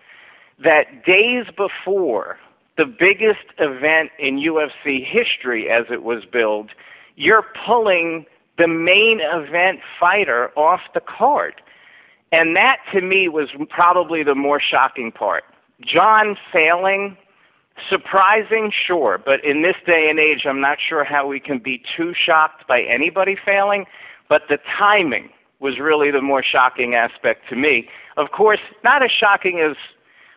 that days before the biggest event in UFC history as it was billed, you're pulling the main event fighter off the card. And that, to me, was probably the more shocking part. John failing, surprising, sure, but in this day and age, I'm not sure how we can be too shocked by anybody failing, but the timing was really the more shocking aspect to me. Of course, not as shocking as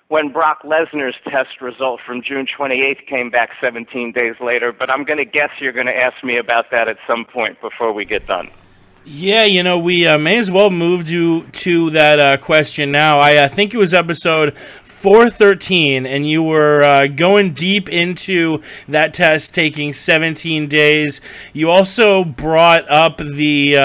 when Brock Lesnar's test result from June 28th came back 17 days later, but I'm going to guess you're going to ask me about that at some point before we get done. Yeah, we may as well move to that question now. I think it was episode 413, and you were going deep into that test taking 17 days. You also brought up the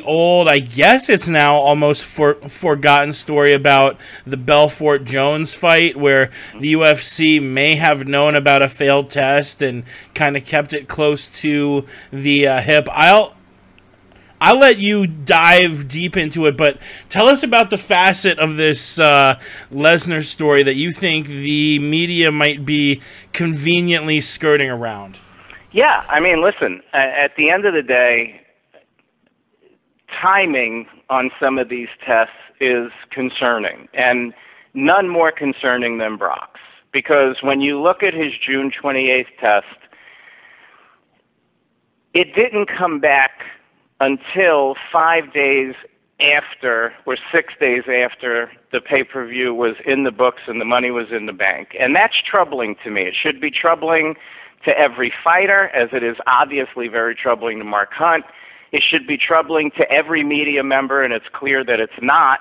old, I guess it's now almost forgotten story about the Belfort Jones fight, where the UFC may have known about a failed test and kind of kept it close to the hip. I'll let you dive deep into it, but tell us about the facet of this Lesnar story that you think the media might be conveniently skirting around. Yeah, I mean, listen, at the end of the day, timing on some of these tests is concerning, and none more concerning than Brock's. Because when you look at his June 28th test, it didn't come back until 5 days after, or 6 days after, the pay-per-view was in the books and the money was in the bank. And that's troubling to me. It should be troubling to every fighter, as it is obviously very troubling to Mark Hunt. It should be troubling to every media member, and it's clear that it's not.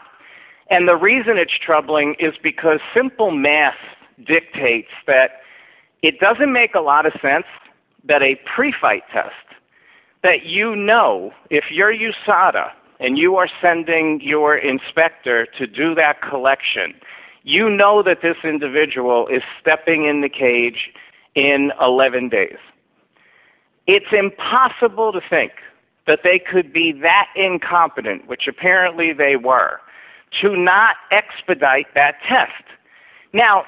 And the reason it's troubling is because simple math dictates that it doesn't make a lot of sense that a pre-fight test, that if you're USADA and you are sending your inspector to do that collection, you know that this individual is stepping in the cage in 11 days. It's impossible to think that they could be that incompetent, which apparently they were, to not expedite that test. Now,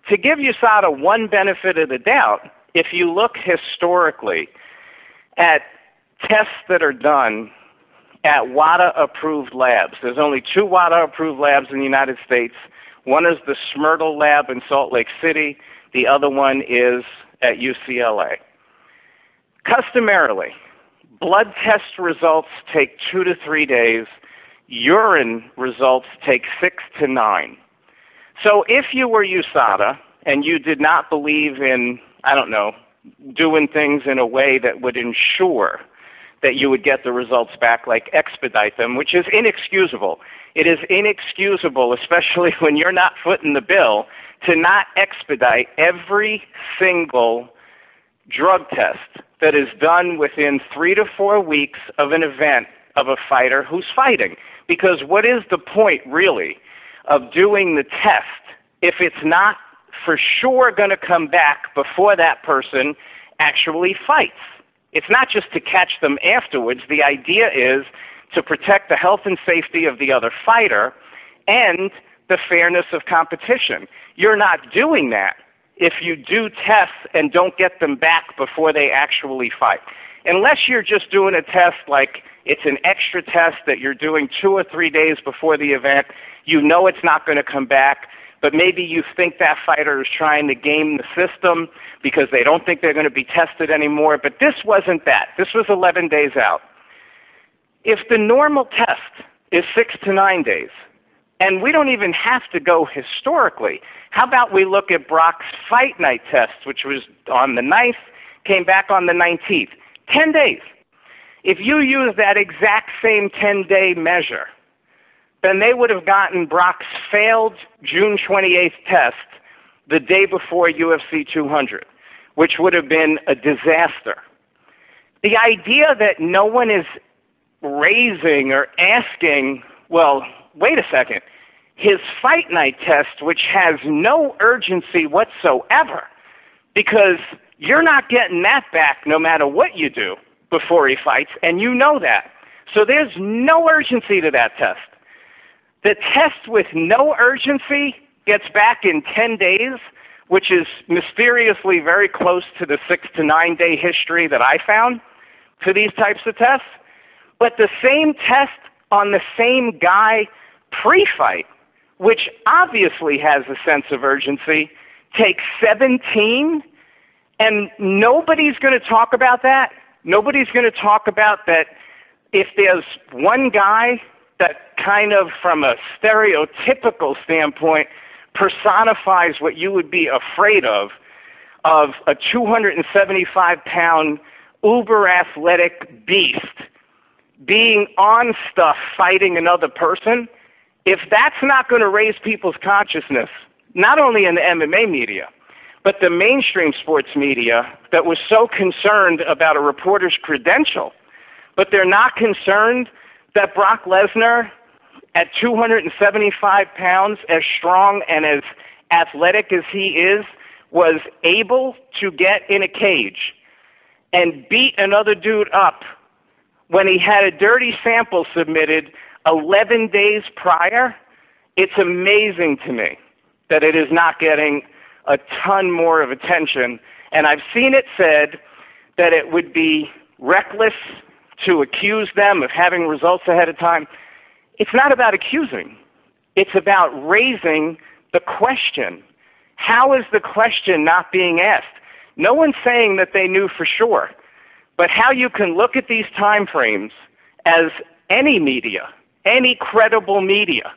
to give USADA one benefit of the doubt, if you look historically at tests that are done at WADA-approved labs. There's only 2 WADA-approved labs in the United States. One is the Smirtle lab in Salt Lake City. The other one is at UCLA. Customarily, blood test results take 2 to 3 days. Urine results take 6 to 9. So if you were USADA and you did not believe in, doing things in a way that would ensure that you would get the results back, like expedite them, which is inexcusable. It is inexcusable, especially when you're not footing the bill, to not expedite every single drug test that is done within 3 to 4 weeks of an event of a fighter who's fighting. Because what is the point, really, of doing the test if it's not for sure going to come back before that person actually fights? It's not just to catch them afterwards. The idea is to protect the health and safety of the other fighter and the fairness of competition. You're not doing that if you do tests and don't get them back before they actually fight. Unless you're just doing a test like it's an extra test that you're doing 2 or 3 days before the event, you know it's not going to come back, but maybe you think that fighter is trying to game the system because they don't think they're going to be tested anymore. But this wasn't that. This was 11 days out. If the normal test is 6 to 9 days, and we don't even have to go historically, how about we look at Brock's fight night test, which was on the 9th, came back on the 19th. 10 days. If you use that exact same 10-day measure, then they would have gotten Brock's failed June 28th test the day before UFC 200, which would have been a disaster. The idea that no one is raising or asking, well, wait a second, his fight night test, which has no urgency whatsoever, because you're not getting that back no matter what you do before he fights, and you know that. So there's no urgency to that test. The test with no urgency gets back in 10 days, which is mysteriously very close to the 6 to 9 day history that I found for these types of tests. But the same test on the same guy pre-fight, which obviously has a sense of urgency, takes 17, and nobody's going to talk about that. Nobody's going to talk about that. If there's one guy that kind of, from a stereotypical standpoint, personifies what you would be afraid of a 275-pound uber-athletic beast being on stuff fighting another person, if that's not going to raise people's consciousness, not only in the MMA media, but the mainstream sports media that was so concerned about a reporter's credential, but they're not concerned that Brock Lesnar, at 275 pounds, as strong and as athletic as he is, was able to get in a cage and beat another dude up when he had a dirty sample submitted 11 days prior. It's amazing to me that it is not getting a ton more of attention. And I've seen it said that it would be reckless to accuse them of having results ahead of time. It's not about accusing. It's about raising the question. How is the question not being asked? No one's saying that they knew for sure, but how you can look at these time frames as any media, any credible media,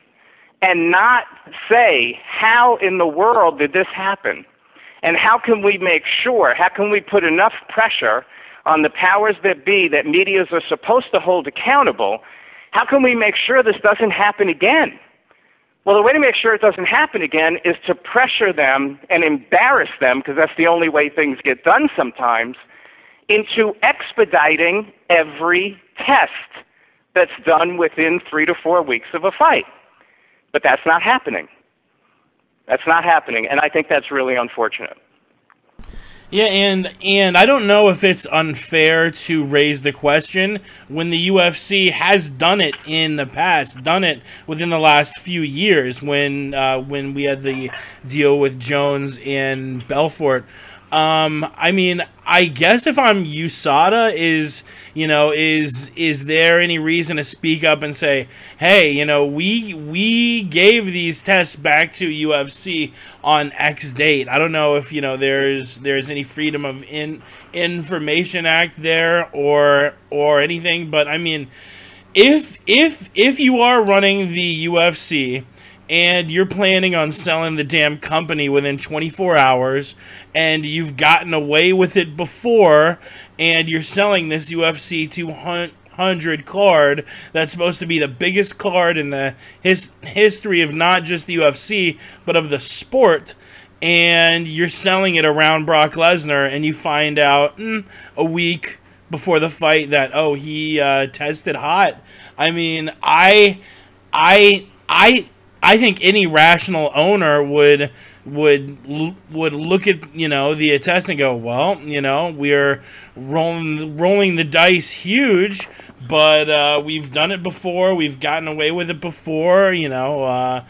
and not say, how in the world did this happen? And how can we make sure, how can we put enough pressure on the powers that be that medias are supposed to hold accountable? How can we make sure this doesn't happen again? Well, the way to make sure it doesn't happen again is to pressure them and embarrass them, because that's the only way things get done sometimes, into expediting every test that's done within 3 to 4 weeks of a fight. But that's not happening. That's not happening, and I think that's really unfortunate. Yeah, and I don't know if it's unfair to raise the question when the UFC has done it in the past, done it within the last few years when we had the deal with Jones and Belfort. I mean, I guess if I'm USADA, is there any reason to speak up and say, hey, we gave these tests back to UFC on X date? I don't know if, there's any Freedom of Information Act there or anything, but I mean, if you are running the UFC and you're planning on selling the damn company within 24 hours, and you've gotten away with it before, and you're selling this UFC 200 card that's supposed to be the biggest card in the history of not just the UFC, but of the sport, and you're selling it around Brock Lesnar, and you find out a week before the fight that, oh, he tested hot. I mean, I think any rational owner would look at the test and go, well, we're rolling the dice huge, but we've done it before, we've gotten away with it before, we're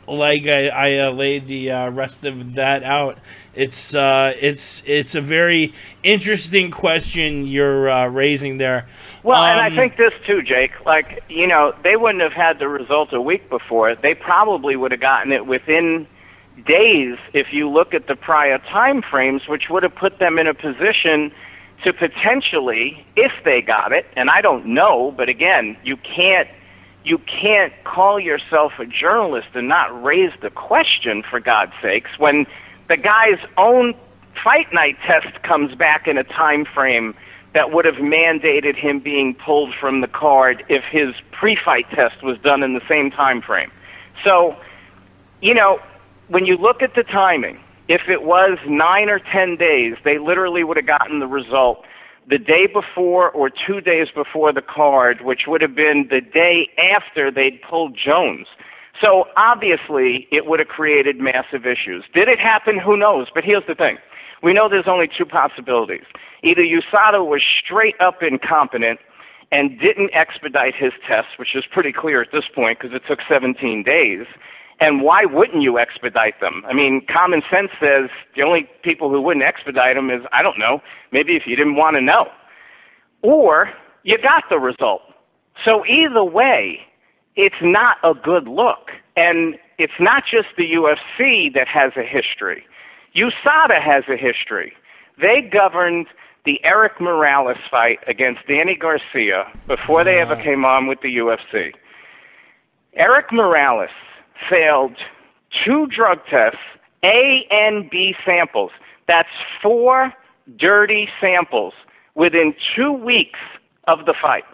like I laid the rest of that out. It's a very interesting question you're raising there. Well, and I think this too, Jake. They wouldn't have had the result a week before. They probably would have gotten it within days if you look at the prior time frames, which would have put them in a position to potentially, if they got it, and I don't know, but again, you can't call yourself a journalist and not raise the question, for God's sakes, when the guy's own fight night test comes back in a time frame that would have mandated him being pulled from the card if his pre-fight test was done in the same time frame. So, when you look at the timing, if it was 9 or 10 days, they literally would have gotten the result the day before or 2 days before the card, which would have been the day after they'd pulled Jones. So obviously it would have created massive issues. Did it happen? Who knows? But here's the thing. We know there's only two possibilities. Either USADA was straight up incompetent and didn't expedite his test, which is pretty clear at this point because it took 17 days. And why wouldn't you expedite them? I mean, common sense says the only people who wouldn't expedite them is, I don't know, maybe if you didn't want to know. Or you got the result. So either way, it's not a good look. And it's not just the UFC that has a history. USADA has a history. They governed the Eric Morales fight against Danny Garcia before they ever came on with the UFC. Eric Morales failed 2 drug tests, A and B samples. That's 4 dirty samples within 2 weeks of the fight.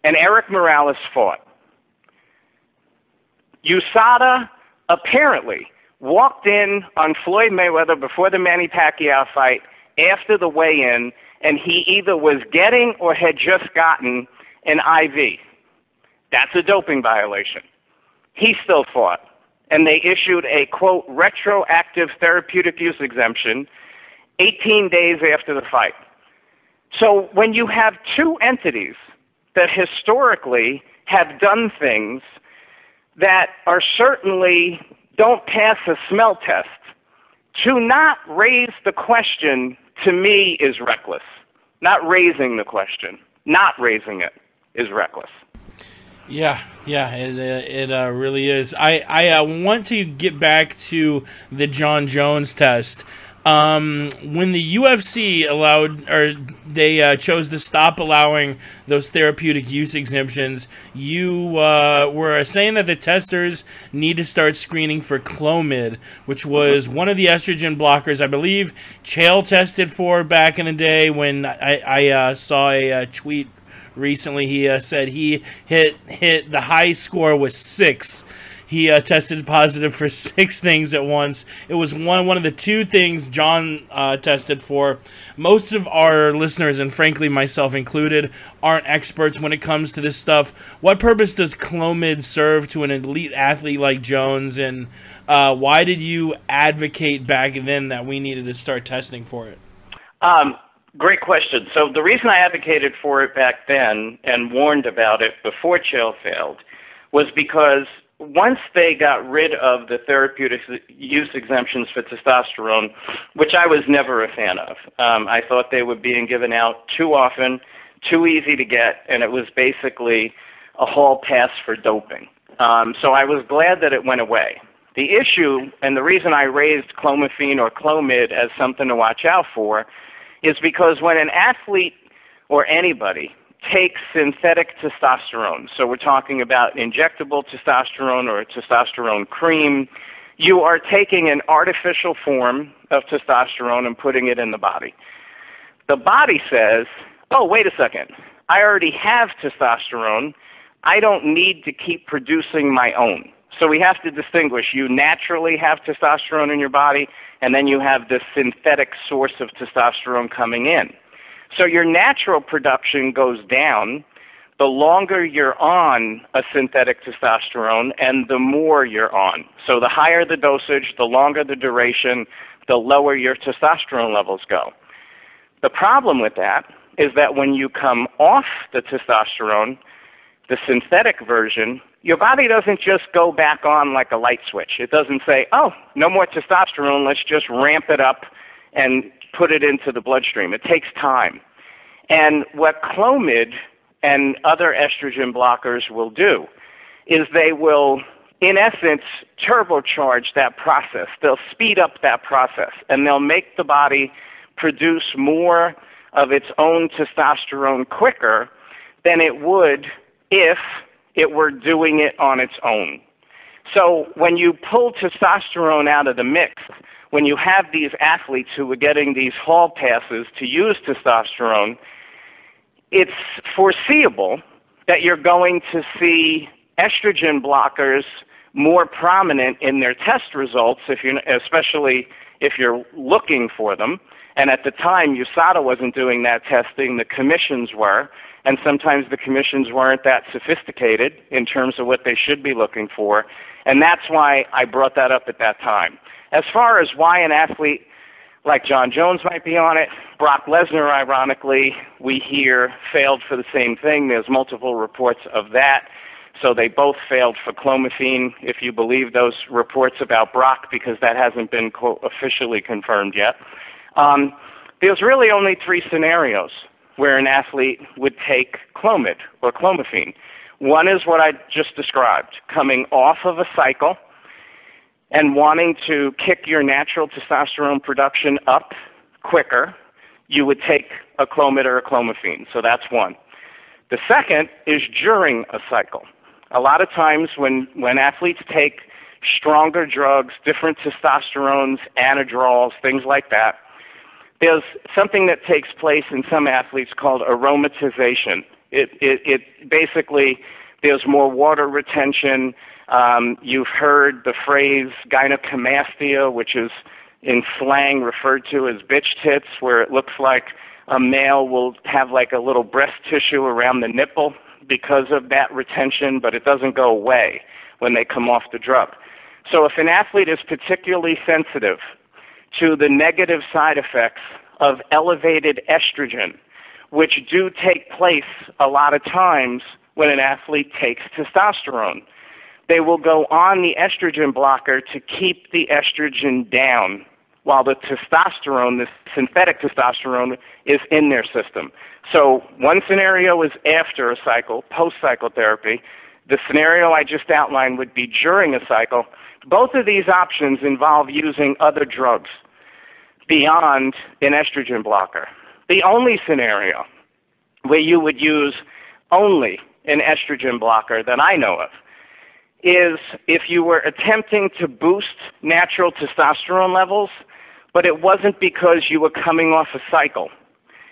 And Eric Morales fought. USADA apparently walked in on Floyd Mayweather before the Manny Pacquiao fight, after the weigh-in, and he either was getting or had just gotten an IV. That's a doping violation. He still fought. And they issued a, quote, retroactive therapeutic use exemption 18 days after the fight. So when you have 2 entities that historically have done things that are certainly don't pass a smell test, to not raise the question, to me, is reckless. Not raising the question, not raising it is reckless. Yeah, it really is. I want to get back to the John Jones test. When the UFC chose to stop allowing those therapeutic use exemptions, you were saying that the testers need to start screening for Clomid, which was one of the estrogen blockers I believe Chael tested for back in the day. When I saw a tweet recently, he said he hit the high score was 6. He tested positive for 6 things at once. It was one of the 2 things John tested for. Most of our listeners, and frankly myself included, aren't experts when it comes to this stuff. What purpose does Clomid serve to an elite athlete like Jones, and why did you advocate back then that we needed to start testing for it? Great question. So the reason I advocated for it back then and warned about it before Chael failed was because once they got rid of the therapeutic use exemptions for testosterone, which I was never a fan of, I thought they were being given out too often, too easy to get, and it was basically a hall pass for doping. So I was glad that it went away. The issue, and the reason I raised clomiphene or Clomid as something to watch out for, is because when an athlete or anybody takes synthetic testosterone, so we're talking about injectable testosterone or testosterone cream, you are taking an artificial form of testosterone and putting it in the body. The body says, oh, wait a second, I already have testosterone, I don't need to keep producing my own. So we have to distinguish, you naturally have testosterone in your body, and then you have this synthetic source of testosterone coming in. So your natural production goes down the longer you're on a synthetic testosterone and the more you're on. So the higher the dosage, the longer the duration, the lower your testosterone levels go. The problem with that is that when you come off the testosterone, the synthetic version, your body doesn't just go back on like a light switch. It doesn't say, oh, no more testosterone, let's just ramp it up and put it into the bloodstream. It takes time. And what Clomid and other estrogen blockers will do is they will, in essence, turbocharge that process. They'll speed up that process, and they'll make the body produce more of its own testosterone quicker than it would if it were doing it on its own. So when you pull testosterone out of the mix, when you have these athletes who are getting these hall passes to use testosterone, it's foreseeable that you're going to see estrogen blockers more prominent in their test results, especially if you're looking for them. And at the time, USADA wasn't doing that testing, the commissions were, and sometimes the commissions weren't that sophisticated in terms of what they should be looking for, and that's why I brought that up at that time. As far as why an athlete like John Jones might be on it. Brock Lesnar, ironically, we hear failed for the same thing. There's multiple reports of that. So they both failed for clomiphene, if you believe those reports about Brock, because that hasn't been officially confirmed yet. There's really only 3 scenarios where an athlete would take Clomid or clomiphene. One is what I just described, coming off of a cycle and wanting to kick your natural testosterone production up quicker. You would take a Clomid or a clomiphene. So that's one. The second is during a cycle. A lot of times when athletes take stronger drugs, different testosterones, anadrols, things like that, there's something that takes place in some athletes called aromatization. It basically, there's more water retention. You've heard the phrase gynecomastia, which is in slang referred to as bitch tits, where it looks like a male will have like a little breast tissue around the nipple because of that retention, but it doesn't go away when they come off the drug. So if an athlete is particularly sensitive to the negative side effects of elevated estrogen, which do take place a lot of times when an athlete takes testosterone, they will go on the estrogen blocker to keep the estrogen down while the testosterone, the synthetic testosterone, is in their system. So one scenario is after a cycle, post-cycle therapy. The scenario I just outlined would be during a cycle. Both of these options involve using other drugs beyond an estrogen blocker. The only scenario where you would use only an estrogen blocker that I know of is if you were attempting to boost natural testosterone levels, but it wasn't because you were coming off a cycle.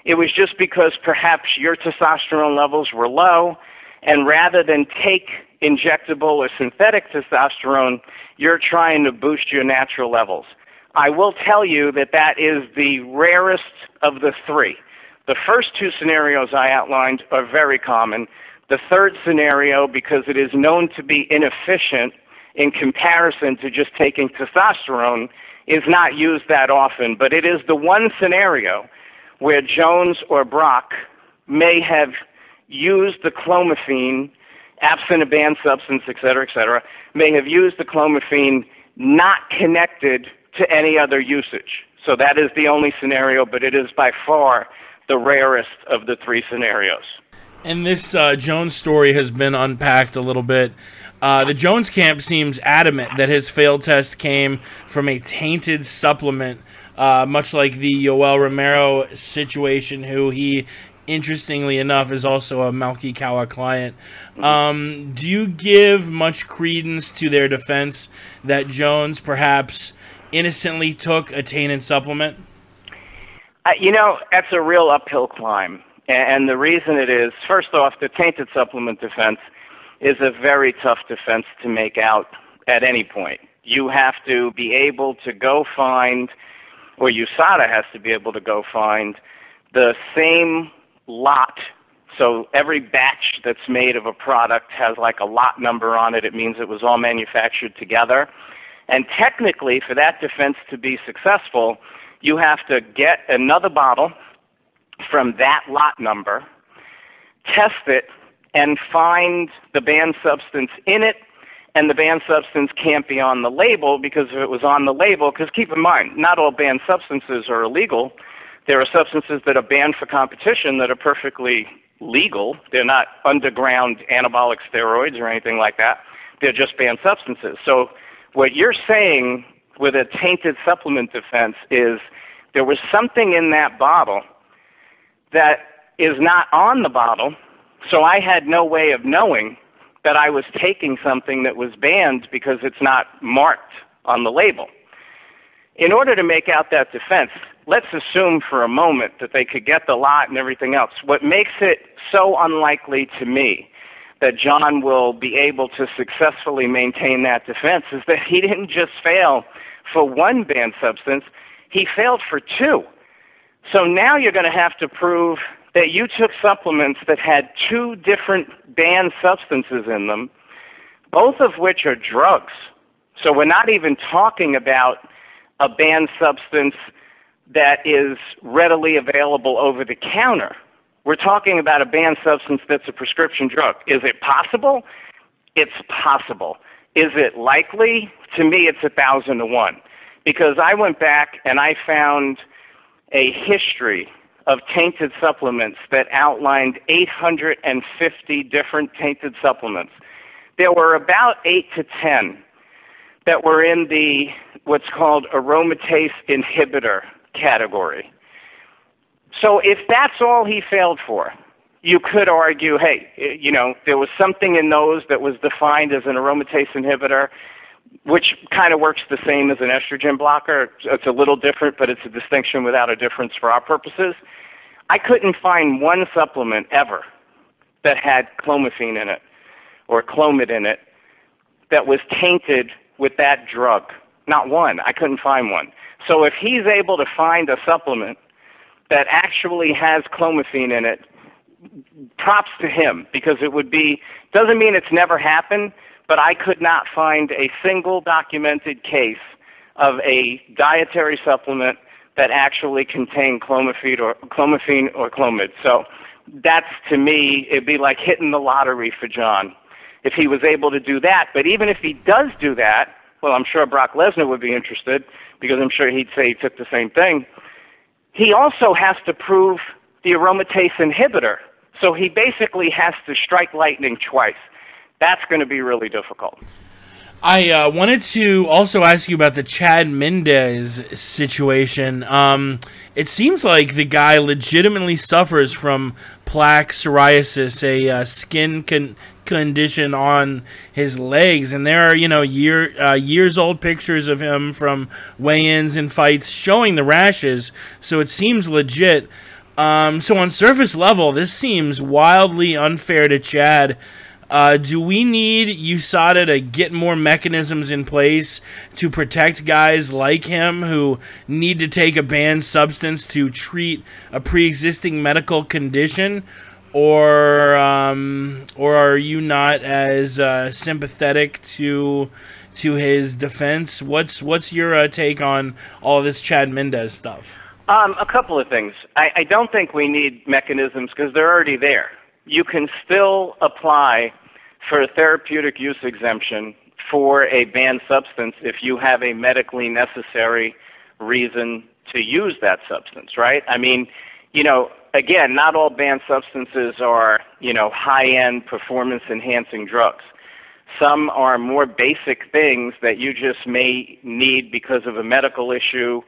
It was just because perhaps your testosterone levels were low, and rather than take injectable or synthetic testosterone, you're trying to boost your natural levels. I will tell you that that is the rarest of the 3. The first 2 scenarios I outlined are very common. The third scenario, because it is known to be inefficient in comparison to just taking testosterone, is not used that often, but it is the one scenario where Jones or Brock may have used the clomiphene, absent a banned substance, et cetera, may have used the clomiphene not connected to any other usage. So that is the only scenario, but it is by far the rarest of the 3 scenarios. And this Jones story has been unpacked a little bit. The Jones camp seems adamant that his failed test came from a tainted supplement, much like the Yoel Romero situation, who he, interestingly enough, is also a Malky Kawa client. Do you give much credence to their defense that Jones perhaps innocently took a tainted supplement? That's a real uphill climb. And the reason it is, first off, the tainted supplement defense is a very tough defense to make out at any point. You have to be able to go find, or USADA has to be able to go find, the same lot. So every batch that's made of a product has like a lot number on it. It means it was all manufactured together. And technically, for that defense to be successful, you have to get another bottle from that lot number, test it, and find the banned substance in it, and the banned substance can't be on the label, because if it was on the label, because keep in mind, not all banned substances are illegal. There are substances that are banned for competition that are perfectly legal. They're not underground anabolic steroids or anything like that. They're just banned substances. So what you're saying with a tainted supplement defense is there was something in that bottle that is not on the bottle, so I had no way of knowing that I was taking something that was banned because it's not marked on the label. In order to make out that defense, let's assume for a moment that they could get the lot and everything else. What makes it so unlikely to me that John will be able to successfully maintain that defense is that he didn't just fail for one banned substance, he failed for 2. So now you're going to have to prove that you took supplements that had 2 different banned substances in them, both of which are drugs. So we're not even talking about a banned substance that is readily available over the counter. We're talking about a banned substance that's a prescription drug. Is it possible? It's possible. Is it likely? To me, it's 1,000 to 1. Because I went back and I found a history of tainted supplements that outlined 850 different tainted supplements. There were about 8 to 10 that were in the what's called aromatase inhibitor category. So if that's all he failed for, you could argue, hey, you know, there was something in those that was defined as an aromatase inhibitor, which kind of works the same as an estrogen blocker. It's a little different, but it's a distinction without a difference for our purposes. I couldn't find one supplement ever that had clomiphene in it or clomid in it that was tainted with that drug. Not one. I couldn't find one. So if he's able to find a supplement that actually has clomiphene in it, props to him, because it would be, doesn't mean it's never happened, but I could not find a single documented case of a dietary supplement that actually contained clomiphene or clomid. So that's, to me, it'd be like hitting the lottery for John if he was able to do that. But even if he does do that, well, I'm sure Brock Lesnar would be interested, because I'm sure he'd say he took the same thing. He also has to prove the aromatase inhibitor. So he basically has to strike lightning twice. That's going to be really difficult. I wanted to also ask you about the Chad Mendez situation. It seems like the guy legitimately suffers from plaque psoriasis, a skin condition on his legs, and there are, you know, years old pictures of him from weigh-ins and fights showing the rashes. So it seems legit. So on surface level, this seems wildly unfair to Chad. Do we need USADA to get more mechanisms in place to protect guys like him who need to take a banned substance to treat a pre-existing medical condition? Or are you not as sympathetic to his defense? What's your take on all this Chad Mendez stuff? A couple of things. I don't think we need mechanisms because they're already there. You can still apply for a therapeutic use exemption for a banned substance if you have a medically necessary reason to use that substance, right? I mean, you know, again, not all banned substances are, you know, high-end performance-enhancing drugs. Some are more basic things that you just may need because of a medical issue.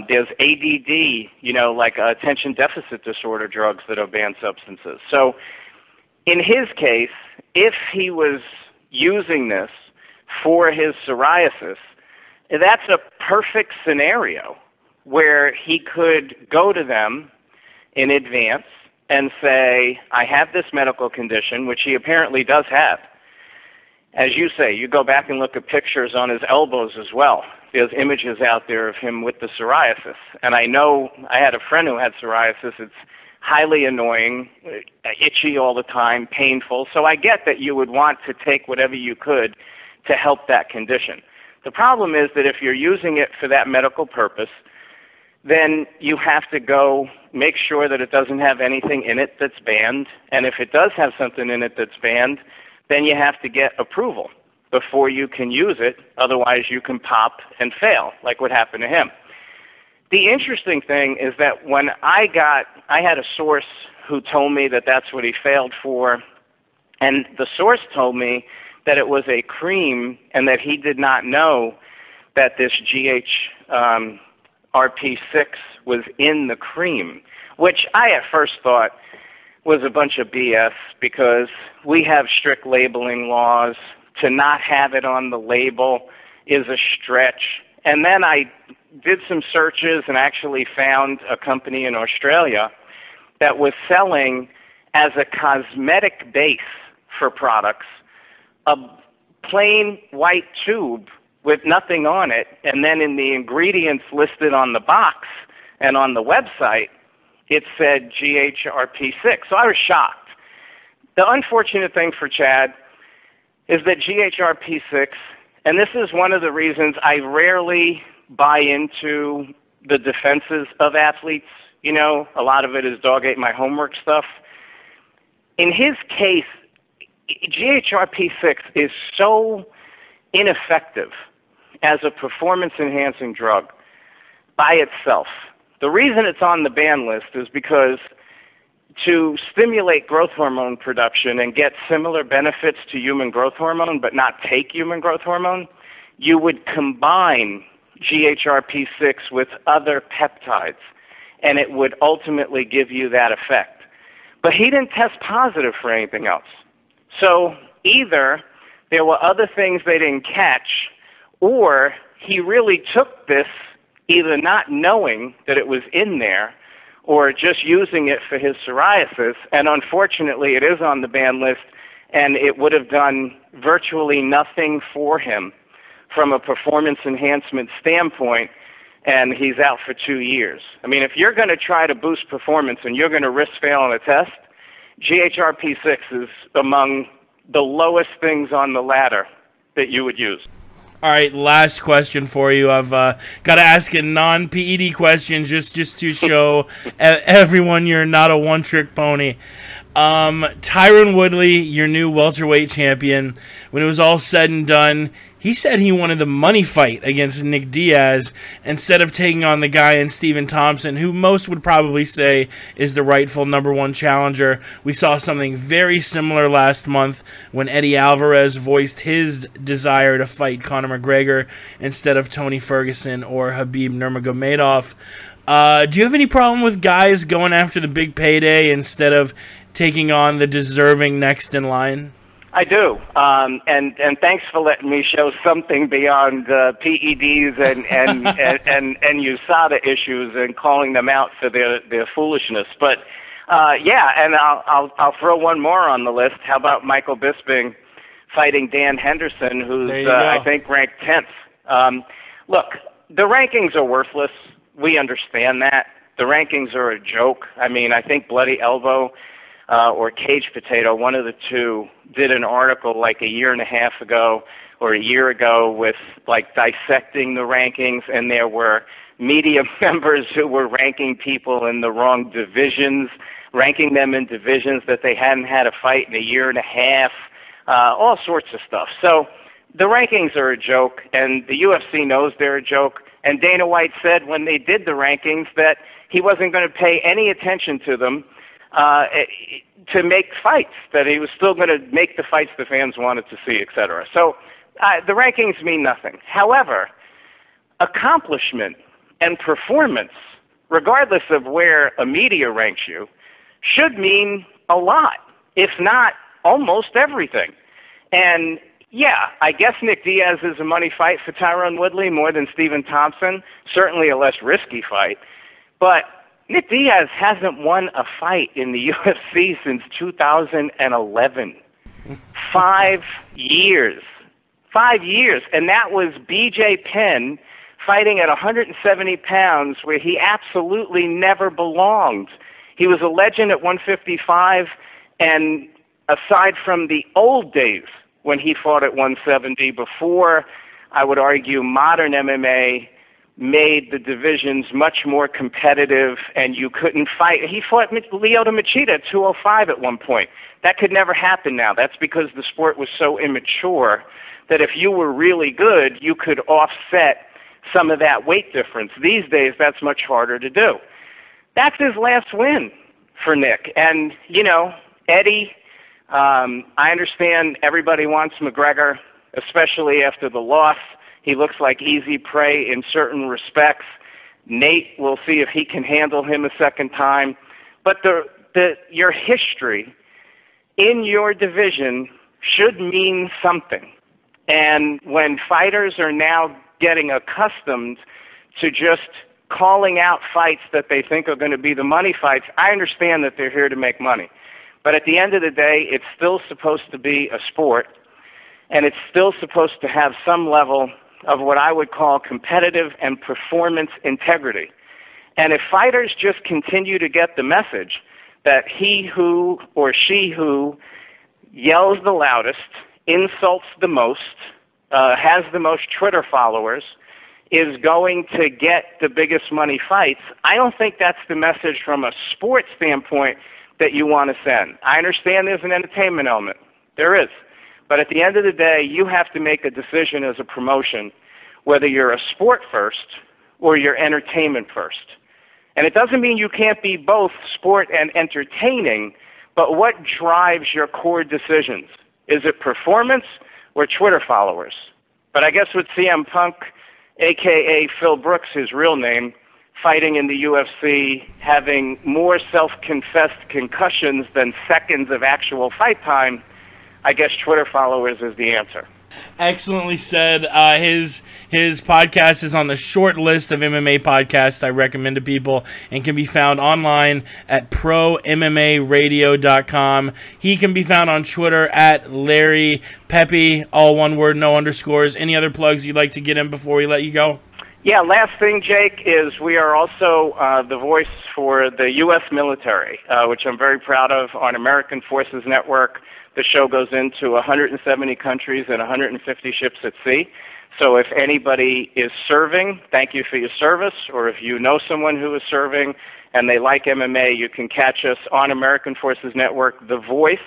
There's ADD, you know, like attention deficit disorder drugs that are banned substances. So in his case, if he was using this for his psoriasis, that's a perfect scenario where he could go to them in advance and say, I have this medical condition, which he apparently does have. As you say, you go back and look at pictures on his elbows as well. There's images out there of him with the psoriasis. And I know I had a friend who had psoriasis. It's highly annoying, itchy all the time, painful. So I get that you would want to take whatever you could to help that condition. The problem is that if you're using it for that medical purpose, then you have to go make sure that it doesn't have anything in it that's banned. And if it does have something in it that's banned, then you have to get approval before you can use it. Otherwise, you can pop and fail, like what happened to him. The interesting thing is that when I had a source who told me that that's what he failed for, and the source told me that it was a cream and that he did not know that this RP6 was in the cream, which I at first thought was a bunch of BS because we have strict labeling laws. To not have it on the label is a stretch. And then I did some searches and actually found a company in Australia that was selling as a cosmetic base for products a plain white tube with nothing on it, and then in the ingredients listed on the box and on the website, it said GHRP6. So I was shocked. The unfortunate thing for Chad is that GHRP6, and this is one of the reasons I rarely buy into the defenses of athletes. You know, a lot of it is dog ate my homework stuff. In his case, GHRP6 is so ineffective as a performance-enhancing drug by itself. The reason it's on the ban list is because to stimulate growth hormone production and get similar benefits to human growth hormone but not take human growth hormone, you would combine GHRP6 with other peptides, and it would ultimately give you that effect. But he didn't test positive for anything else. So either there were other things they didn't catch, or he really took this either not knowing that it was in there or just using it for his psoriasis, and unfortunately it is on the ban list, and it would have done virtually nothing for him from a performance enhancement standpoint, and he's out for 2 years. I mean, if you're going to try to boost performance and you're going to risk failing a test, GHRP6 is among the lowest things on the ladder that you would use. All right, last question for you. I've got to ask a non-PED question just to show everyone you're not a one-trick pony. Tyron Woodley, your new welterweight champion, when it was all said and done, he said he wanted the money fight against Nick Diaz instead of taking on the guy in Stephen Thompson, who most would probably say is the rightful #1 challenger. We saw something very similar last month when Eddie Alvarez voiced his desire to fight Conor McGregor instead of Tony Ferguson or Khabib Nurmagomedov. Do you have any problem with guys going after the big payday instead of taking on the deserving next in line? I do, and thanks for letting me show something beyond PEDs and USADA issues and calling them out for their foolishness. But yeah, and I'll throw one more on the list. How about Michael Bisping fighting Dan Henderson, who's I think ranked 10th? Look, the rankings are worthless. We understand that. The rankings are a joke. I mean, I think Bloody Elbow or Cage Potato, one of the two, did an article like a year and a half ago or a year ago with like dissecting the rankings, and there were media members who were ranking people in the wrong divisions, ranking them in divisions that they hadn't had a fight in a year and a half, all sorts of stuff. So the rankings are a joke, and the UFC knows they're a joke. And Dana White said when they did the rankings that he wasn't going to pay any attention to them to make fights, that he was still going to make the fights the fans wanted to see, etc. So the rankings mean nothing. However, accomplishment and performance, regardless of where a media ranks you, should mean a lot, if not almost everything. And yeah, I guess Nick Diaz is a money fight for Tyron Woodley more than Stephen Thompson, certainly a less risky fight. But Nick Diaz hasn't won a fight in the UFC since 2011. 5 years. 5 years. And that was BJ Penn fighting at 170 pounds where he absolutely never belonged. He was a legend at 155, and aside from the old days when he fought at 170, before, I would argue, modern MMA made the divisions much more competitive and you couldn't fight. He fought Lyoto Machida at 205 at one point. That could never happen now. That's because the sport was so immature that if you were really good, you could offset some of that weight difference. These days, that's much harder to do. That's his last win for Nick. And, you know, Eddie, I understand everybody wants McGregor, especially after the loss. He looks like easy prey in certain respects. Nate, we'll see if he can handle him a second time. But your history in your division should mean something. And when fighters are now getting accustomed to just calling out fights that they think are going to be the money fights, I understand that they're here to make money. But at the end of the day, it's still supposed to be a sport, and it's still supposed to have some level of what I would call competitive and performance integrity. And if fighters just continue to get the message that he who or she who yells the loudest, insults the most, has the most Twitter followers, is going to get the biggest money fights, I don't think that's the message from a sports standpoint that you want to send. I understand there's an entertainment element. There is. But at the end of the day, you have to make a decision as a promotion whether you're a sport first or you're entertainment first. And it doesn't mean you can't be both sport and entertaining, but what drives your core decisions? Is it performance or Twitter followers? But I guess with CM Punk, a.k.a. Phil Brooks, his real name, fighting in the UFC, having more self-confessed concussions than seconds of actual fight time, I guess Twitter followers is the answer. Excellently said. His podcast is on the short list of MMA podcasts I recommend to people and can be found online at prommmaradio.com. He can be found on Twitter at Larrry Pepe, all one word, no underscores. Any other plugs you'd like to get in before we let you go? Yeah, last thing, Jake, is we are also the voice for the U.S. military, which I'm very proud of, on American Forces Network. The show goes into 170 countries and 150 ships at sea. So if anybody is serving, thank you for your service, or if you know someone who is serving and they like MMA, you can catch us on American Forces Network. The Voice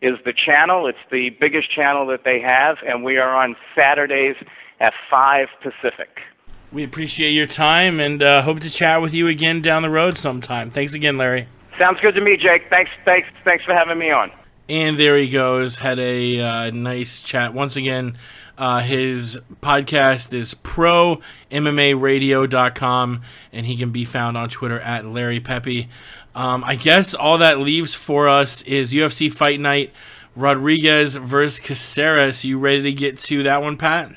is the channel. It's the biggest channel that they have, and we are on Saturdays at 5 Pacific. We appreciate your time and hope to chat with you again down the road sometime. Thanks again, Larry. Sounds good to me, Jake. Thanks for having me on. And there he goes. Had a nice chat. Once again, his podcast is prommmaradio.com, and he can be found on Twitter at Larry Pepe. I guess all that leaves for us is UFC Fight Night, Rodriguez versus Caceres. You ready to get to that one, Pat?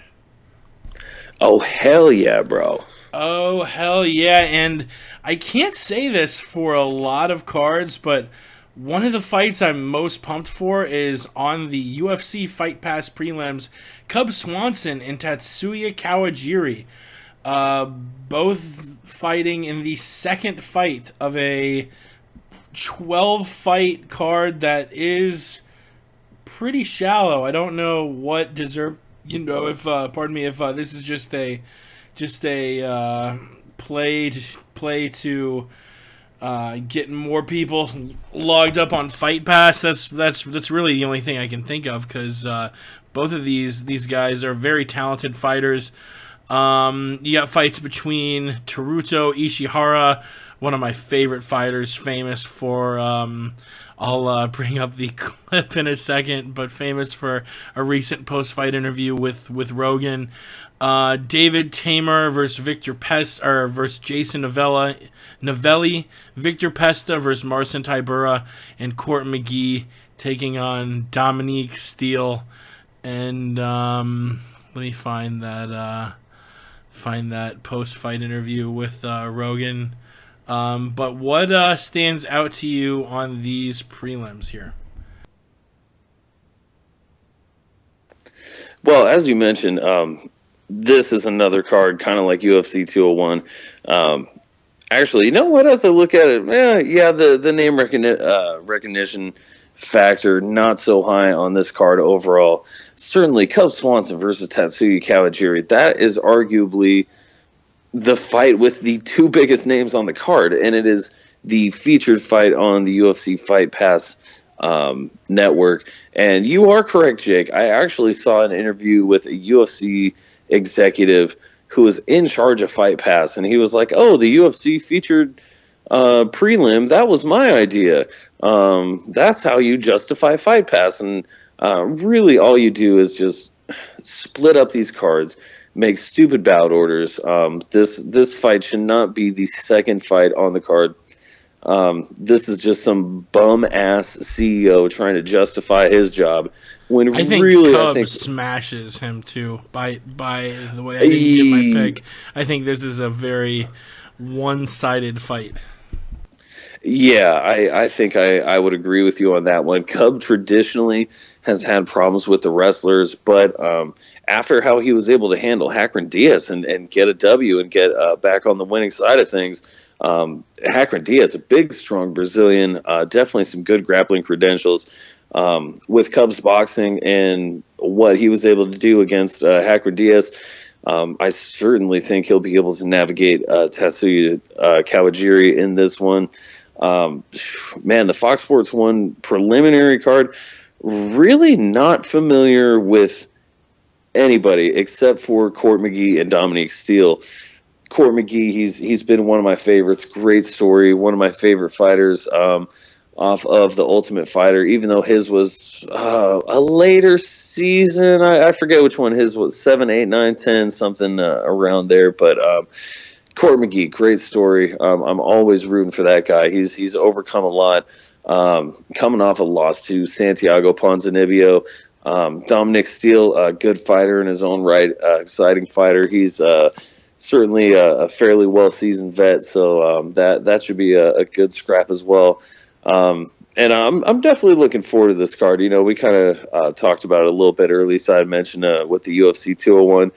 Oh, hell yeah, bro. Oh, hell yeah. And I can't say this for a lot of cards, but one of the fights I'm most pumped for is on the UFC Fight Pass prelims, Cub Swanson and Tatsuya Kawajiri, both fighting in the second fight of a 12-fight card that is pretty shallow. I don't know what deserve, if this is just a play to getting more people logged up on Fight Pass. That's really the only thing I can think of, because both of these guys are very talented fighters. You got fights between Teruto Ishihara, one of my favorite fighters, famous for I'll bring up the clip in a second, but famous for a recent post-fight interview with Rogan. David Tamer versus versus Jason Novelli, Victor Pesta versus Marcin Tybura, and Court McGee taking on Dominique Steele. And let me find that post-fight interview with Rogan. But what stands out to you on these prelims here? Well, as you mentioned, this is another card kind of like UFC 201. Actually, you know what? As I look at it, the name recognition factor not so high on this card overall. Certainly, Cub Swanson versus Tatsuya Kawajiri. That is arguably the fight with the two biggest names on the card, and it is the featured fight on the UFC Fight Pass network. And you are correct, Jake. I actually saw an interview with a UFC executive who was in charge of Fight Pass, and he was like, "Oh, the UFC featured prelim, that was my idea. That's how you justify Fight Pass." And really all you do is just split up these cards, make stupid bout orders. This fight should not be the second fight on the card. This is just some bum-ass CEO trying to justify his job. When I think really, Cub smashes him too by the way I didn't get my pick. I think this is a very one-sided fight. Yeah, I think I would agree with you on that one. Cub traditionally has had problems with the wrestlers, but after how he was able to handle Hakron Diaz and get a W and get back on the winning side of things, Hakron Diaz, a big, strong Brazilian, definitely some good grappling credentials. With Cub's boxing and what he was able to do against Hakron Diaz, I certainly think he'll be able to navigate Tatsuya Kawajiri in this one. Man, the Fox Sports 1 preliminary card, really not familiar with anybody except for Court McGee and Dominique Steele. Court McGee, he's been one of my favorites. Great story, one of my favorite fighters off of The Ultimate Fighter, even though his was a later season. I forget which one his was, 7, 8, 9, 10, something around there. But Court McGee, great story. I'm always rooting for that guy. He's overcome a lot, coming off a loss to Santiago Ponzinibbio. Dominic Steele, a good fighter in his own right, exciting fighter. He's certainly a fairly well-seasoned vet, so that should be a good scrap as well. And I'm definitely looking forward to this card. You know, we kind of talked about it a little bit early, so I mentioned with the UFC 201.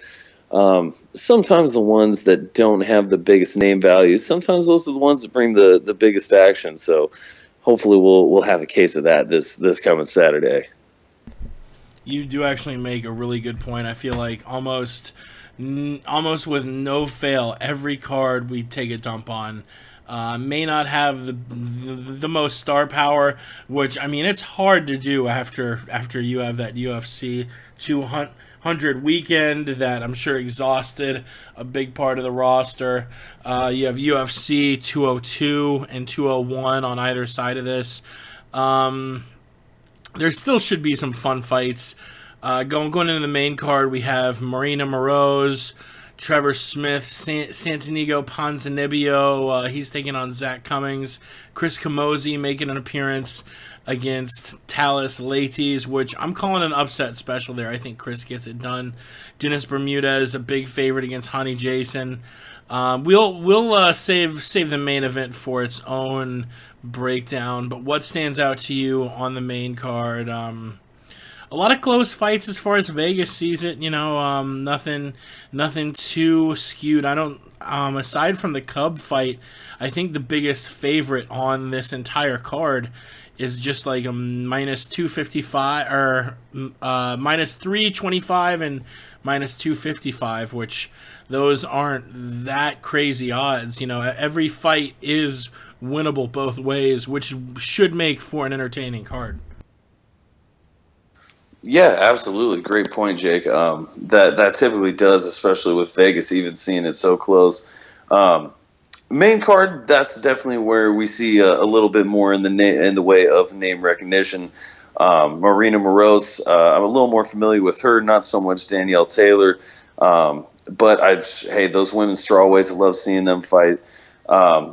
Sometimes the ones that don't have the biggest name values, sometimes those are the ones that bring the biggest action. So hopefully we'll have a case of that this coming Saturday. You do actually make a really good point. I feel like almost with no fail, every card we take a dump on may not have the most star power, which, I mean, it's hard to do after you have that UFC 200 weekend that I'm sure exhausted a big part of the roster. You have UFC 202 and 201 on either side of this. There still should be some fun fights. Going into the main card, we have Marina Moroz, Trevor Smith, Santiago Ponzinibbio. He's taking on Zach Cummings. Chris Camozzi making an appearance against Talis Leites, which I'm calling an upset special there. I think Chris gets it done. Dennis Bermudez, a big favorite against Honey Jason. We'll save the main event for its own breakdown. But what stands out to you on the main card? A lot of close fights as far as Vegas sees it. You know, nothing too skewed. I don't. Aside from the Cub fight, I think the biggest favorite on this entire card is just like a minus 255 or minus 325 and minus 255, which those aren't that crazy odds. You know, every fight is winnable both ways, which should make for an entertaining card. Yeah, absolutely. Great point, Jake. That typically does, especially with Vegas, even seeing it so close. Main card, that's definitely where we see a little bit more in the way of name recognition. Marina Moroz, I'm a little more familiar with her, not so much Danielle Taylor. But hey, those women's strawweights, I love seeing them fight.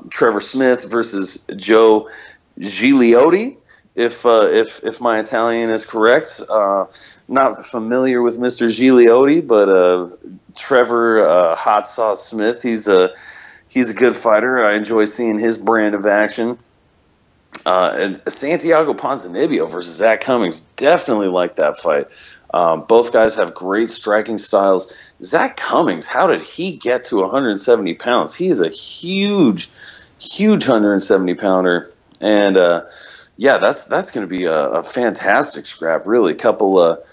Trevor Smith versus Joe Gigliotti. If my Italian is correct, not familiar with Mr. Gigliotti, but Trevor Hot Sauce Smith, he's a good fighter. I enjoy seeing his brand of action. And Santiago Ponzinibbio versus Zach Cummings, definitely like that fight. Both guys have great striking styles. Zach Cummings, how did he get to 170 pounds? He is a huge 170 pounder, and yeah, that's going to be a fantastic scrap. Really, couple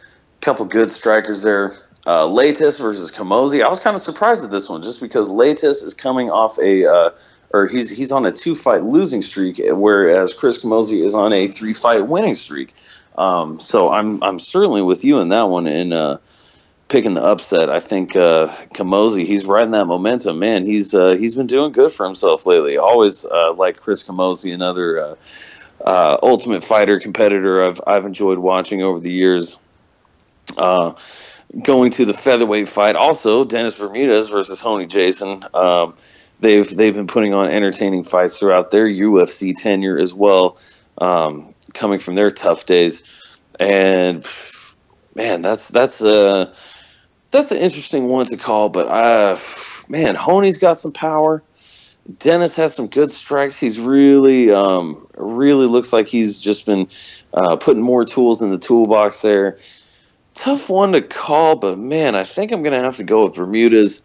good strikers there. Leites versus Camozzi. I was kind of surprised at this one, just because Leites is coming off he's on a 2-fight losing streak, whereas Chris Camozzi is on a 3-fight winning streak. So I'm certainly with you in that one in picking the upset. I think Camozzi, he's riding that momentum, man. He's been doing good for himself lately. Always like Chris Camozzi, another Ultimate Fighter competitor I've enjoyed watching over the years. Going to the featherweight fight, also Dennis Bermudez versus Honey Jason. They've been putting on entertaining fights throughout their UFC tenure as well, coming from their tough days. And man, that's an interesting one to call. But man, Honey's got some power. Dennis has some good strikes. He's really looks like he's just been putting more tools in the toolbox there. Tough one to call, but man, I think I'm going to have to go with Bermudez.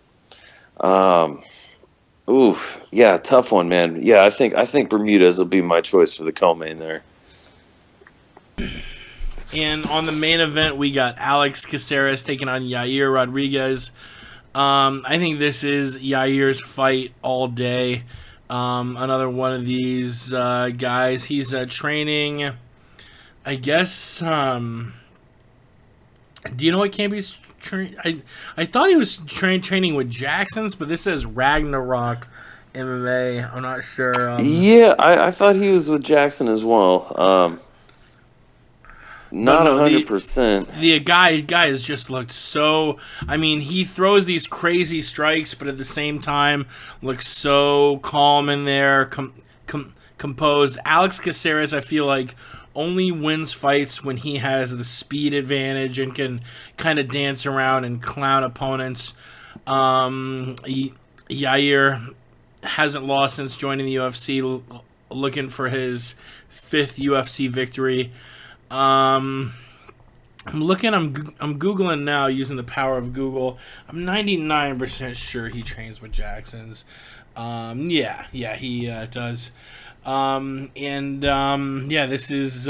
Yeah, tough one, man. Yeah, I think Bermudez will be my choice for the co-main there. And on the main event, we got Alex Caceres taking on Yair Rodriguez. I think this is Yair's fight all day. Another one of these guys. He's training, I guess. Do you know what camp he's training? I thought he was training with Jackson's, but this says Ragnarok MMA. I'm not sure. Yeah, I thought he was with Jackson as well. Not 100%. The guy has just looked so. I mean, he throws these crazy strikes, but at the same time, looks so calm in there, composed. Alex Caceres, I feel like, only wins fights when he has the speed advantage and can kind of dance around and clown opponents. Yair hasn't lost since joining the UFC, looking for his 5th UFC victory. I'm Googling now using the power of Google. I'm 99% sure he trains with Jackson's. Yeah, he does. This is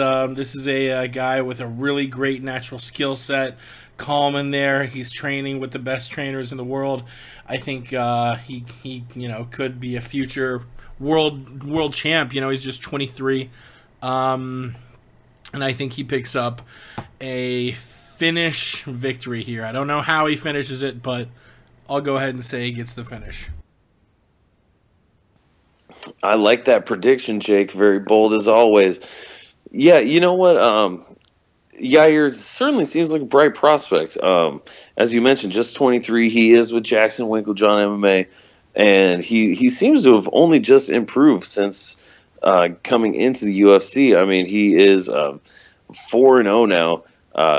a guy with a really great natural skill set, calm in there. He's training with the best trainers in the world. I think he could be a future world champ. He's just 23. And I think he picks up a finish victory here. I don't know how he finishes it, but I'll go ahead and say he gets the finish. I like that prediction, Jake. Very bold as always. Yeah, you know what? Yair certainly seems like a bright prospect. As you mentioned, just 23. He is with Jackson Winklejohn MMA, and he seems to have only just improved since coming into the UFC. I mean, he is 4-0 now,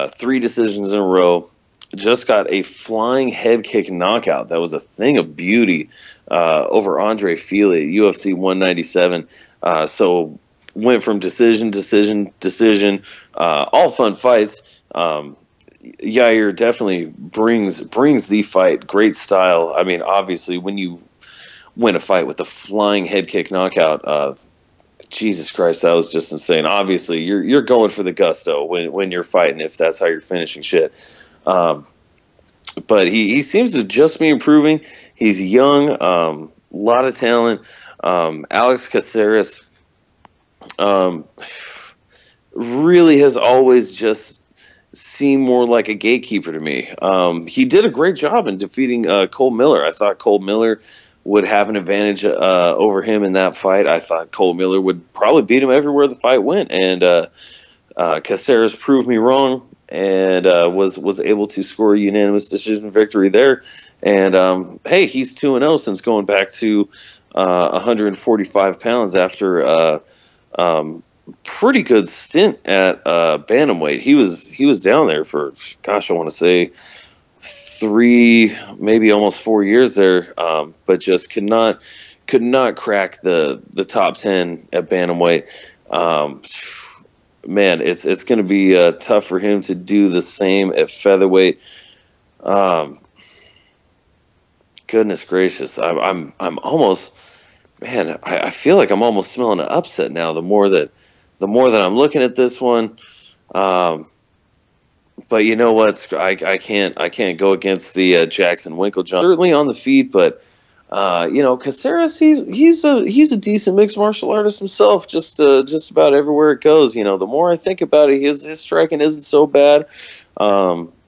3 decisions in a row. Just got a flying head kick knockout. That was a thing of beauty over Andre Fili at UFC 197. So went from decision, all fun fights. Yair definitely brings the fight. Great style. I mean, obviously, when you win a fight with a flying head kick knockout, Jesus Christ, that was just insane. Obviously, you're going for the gusto when you're fighting, if that's how you're finishing shit. But he seems to just be improving. He's young, lot of talent. Alex Caceres really has always just seemed more like a gatekeeper to me. He did a great job in defeating Cole Miller. I thought Cole Miller would have an advantage over him in that fight. I thought Cole Miller would probably beat him everywhere the fight went, and Caceres proved me wrong and was able to score a unanimous decision victory there. And hey, he's 2-0 since going back to 145 pounds after pretty good stint at bantamweight. He was down there for, gosh, I want to say 3, maybe almost 4 years there, but just could not crack the top 10 at bantamweight. Man, it's going to be tough for him to do the same at featherweight. Goodness gracious, I'm almost, man, I feel like I'm almost smelling an upset now. The more that I'm looking at this one. But you know what? I can't go against the Jackson Winklejohn. Certainly on the feet, but Caceres, he's a decent mixed martial artist himself. Just about everywhere it goes. The more I think about it, his striking isn't so bad.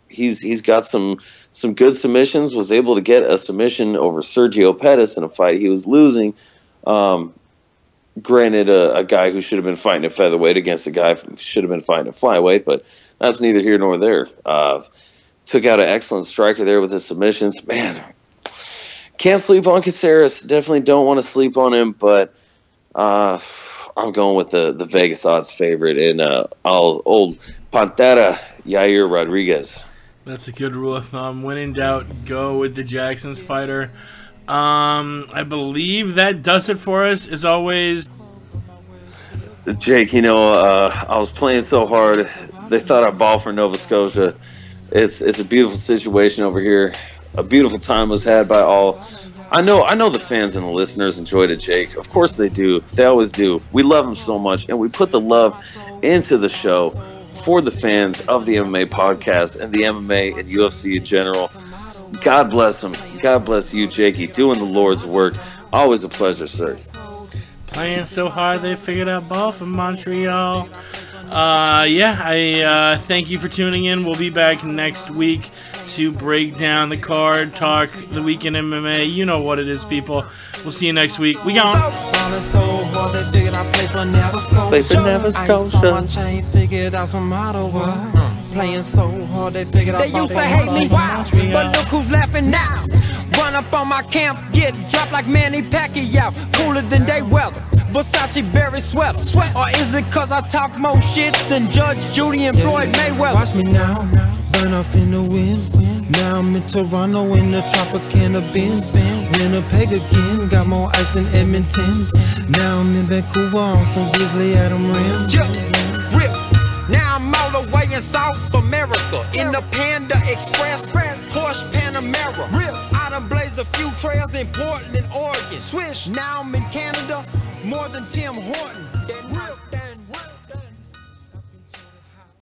He's got some good submissions. Was able to get a submission over Sergio Pettis in a fight he was losing. Granted, a guy who should have been fighting at featherweight against a guy who should have been fighting at flyweight, but that's neither here nor there. Took out an excellent striker there with his submissions. Man, can't sleep on Caceres. Definitely don't want to sleep on him, but I'm going with the Vegas odds favorite in old Pantera, Yair Rodriguez. That's a good rule of thumb. When in doubt, go with the Jackson's fighter. I believe that does it for us, as always. Jake, I was playing so hard. They thought I'd ball for Nova Scotia. It's a beautiful situation over here. A beautiful time was had by all. I know the fans and the listeners enjoyed it, Jake. Of course they do. They always do. We love them so much, and we put the love into the show for the fans of the MMA podcast and the MMA and UFC in general. God bless him. God bless you, Jakey, doing the Lord's work. Always a pleasure, sir. Playing so hard they figured out ball from Montreal. I thank you for tuning in. We'll be back next week to break down the card, talk the weekend MMA. You know what it is, people. We'll see you next week. We gone. Play for Nova Scotia. Playing so hard they figured out. They used to hate me, but look who's laughing now. Run up on my camp, get dropped like Manny Pacquiao. Cooler than day weather, Versace berry sweater. Or is it cause I talk more shit than Judge Judy and Floyd Mayweather? Watch me now, burn up in the wind. Now I'm in Toronto in the Tropicana Benz. Winnipeg again, got more ice than Edmonton. Now I'm in Vancouver on some Grizzly Adam Rim. Rip. Now I'm all the way in South America in the Panda Express, Porsche Panamera. Real, I done blazed a few trails in Portland, Oregon. Swish, now I'm in Canada, more than Tim Horton.